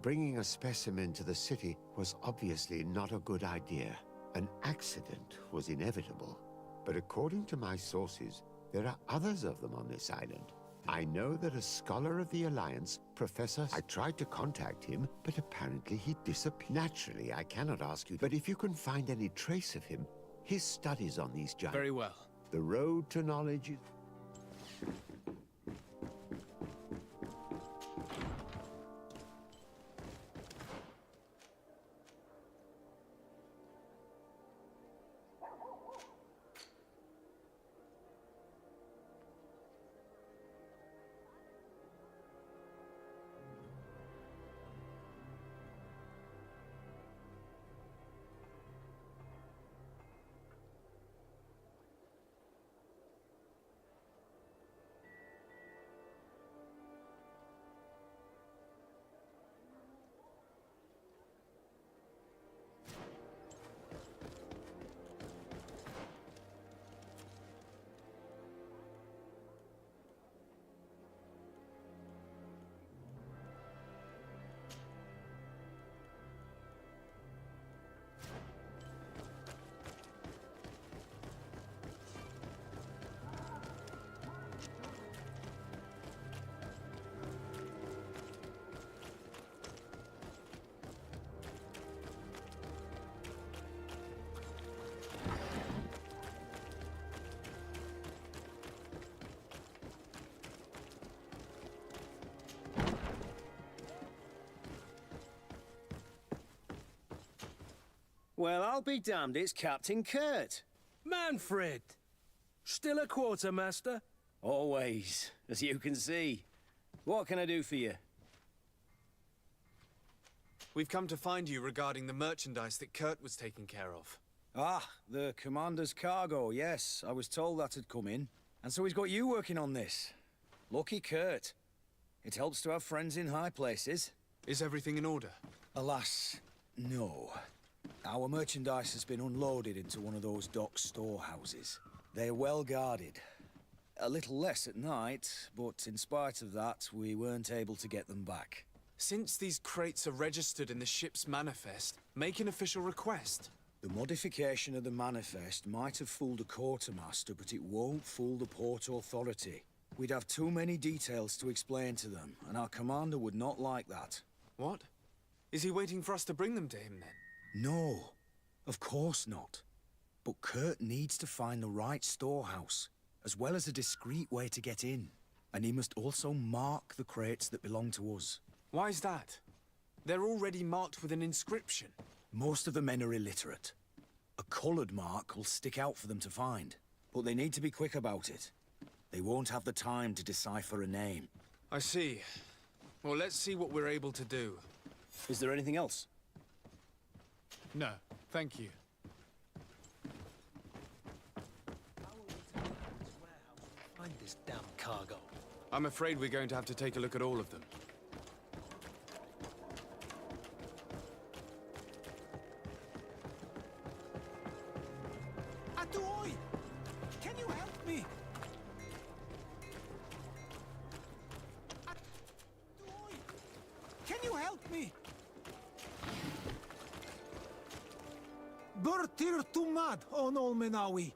Bringing a specimen to the city was obviously not a good idea. An accident was inevitable. But according to my sources, there are others of them on this island. I know that a scholar of the Alliance, Professor... I tried to contact him, but apparently he disappeared. Naturally, I cannot ask you, but if you can find any trace of him, his studies on these giants... Very well. The road to knowledge is... Well, I'll be damned, it's Captain Kurt. Manfred! Still a quartermaster? Always, as you can see. What can I do for you? We've come to find you regarding the merchandise that Kurt was taking care of. Ah, the commander's cargo, yes. I was told that had come in. And so he's got you working on this. Lucky Kurt. It helps to have friends in high places. Is everything in order? Alas, no. Our merchandise has been unloaded into one of those dock storehouses. They're well guarded. A little less at night, but in spite of that, we weren't able to get them back. Since these crates are registered in the ship's manifest, make an official request. The modification of the manifest might have fooled a quartermaster, but it won't fool the Port Authority. We'd have too many details to explain to them, and our commander would not like that. What? Is he waiting for us to bring them to him, then? No, of course not. But Kurt needs to find the right storehouse, as well as a discreet way to get in. And he must also mark the crates that belong to us. Why is that? They're already marked with an inscription. Most of the men are illiterate. A colored mark will stick out for them to find. But they need to be quick about it. They won't have the time to decipher a name. I see. Well, let's see what we're able to do. Is there anything else? No, thank you. Find this damn cargo. I'm afraid we're going to have to take a look at all of them. Atuoi! Can you help me? Atuoi! Can you help me? Bertir Tumad on Olmenawi.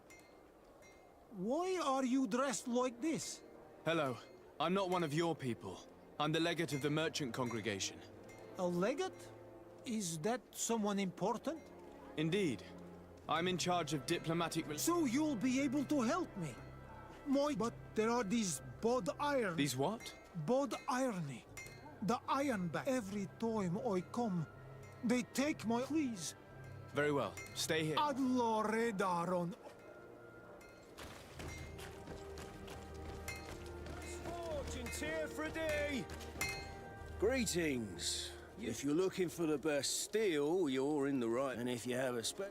Why are you dressed like this? Hello. I'm not one of your people. I'm the legate of the merchant congregation. A legate? Is that someone important? Indeed. I'm in charge of diplomatic... So you'll be able to help me. But there are these bod iron... These what? Bod irony. The iron back. Every time I come, they take my... Please. Very well. Stay here. Adloredaron. What's here for a day? Greetings. If you're looking for the best steel, you're in the right. And if you have a spec...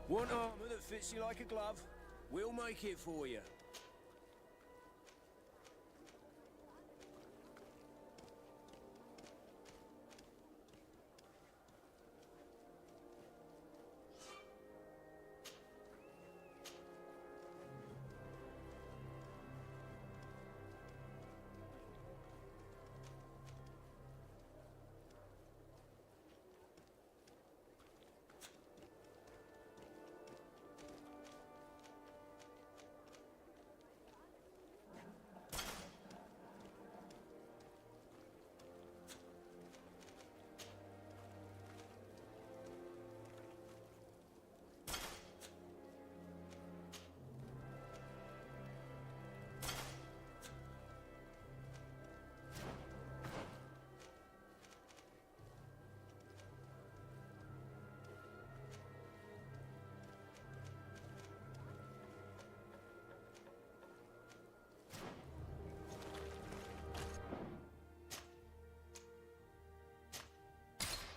Want armor that fits you like a glove? We'll make it for you.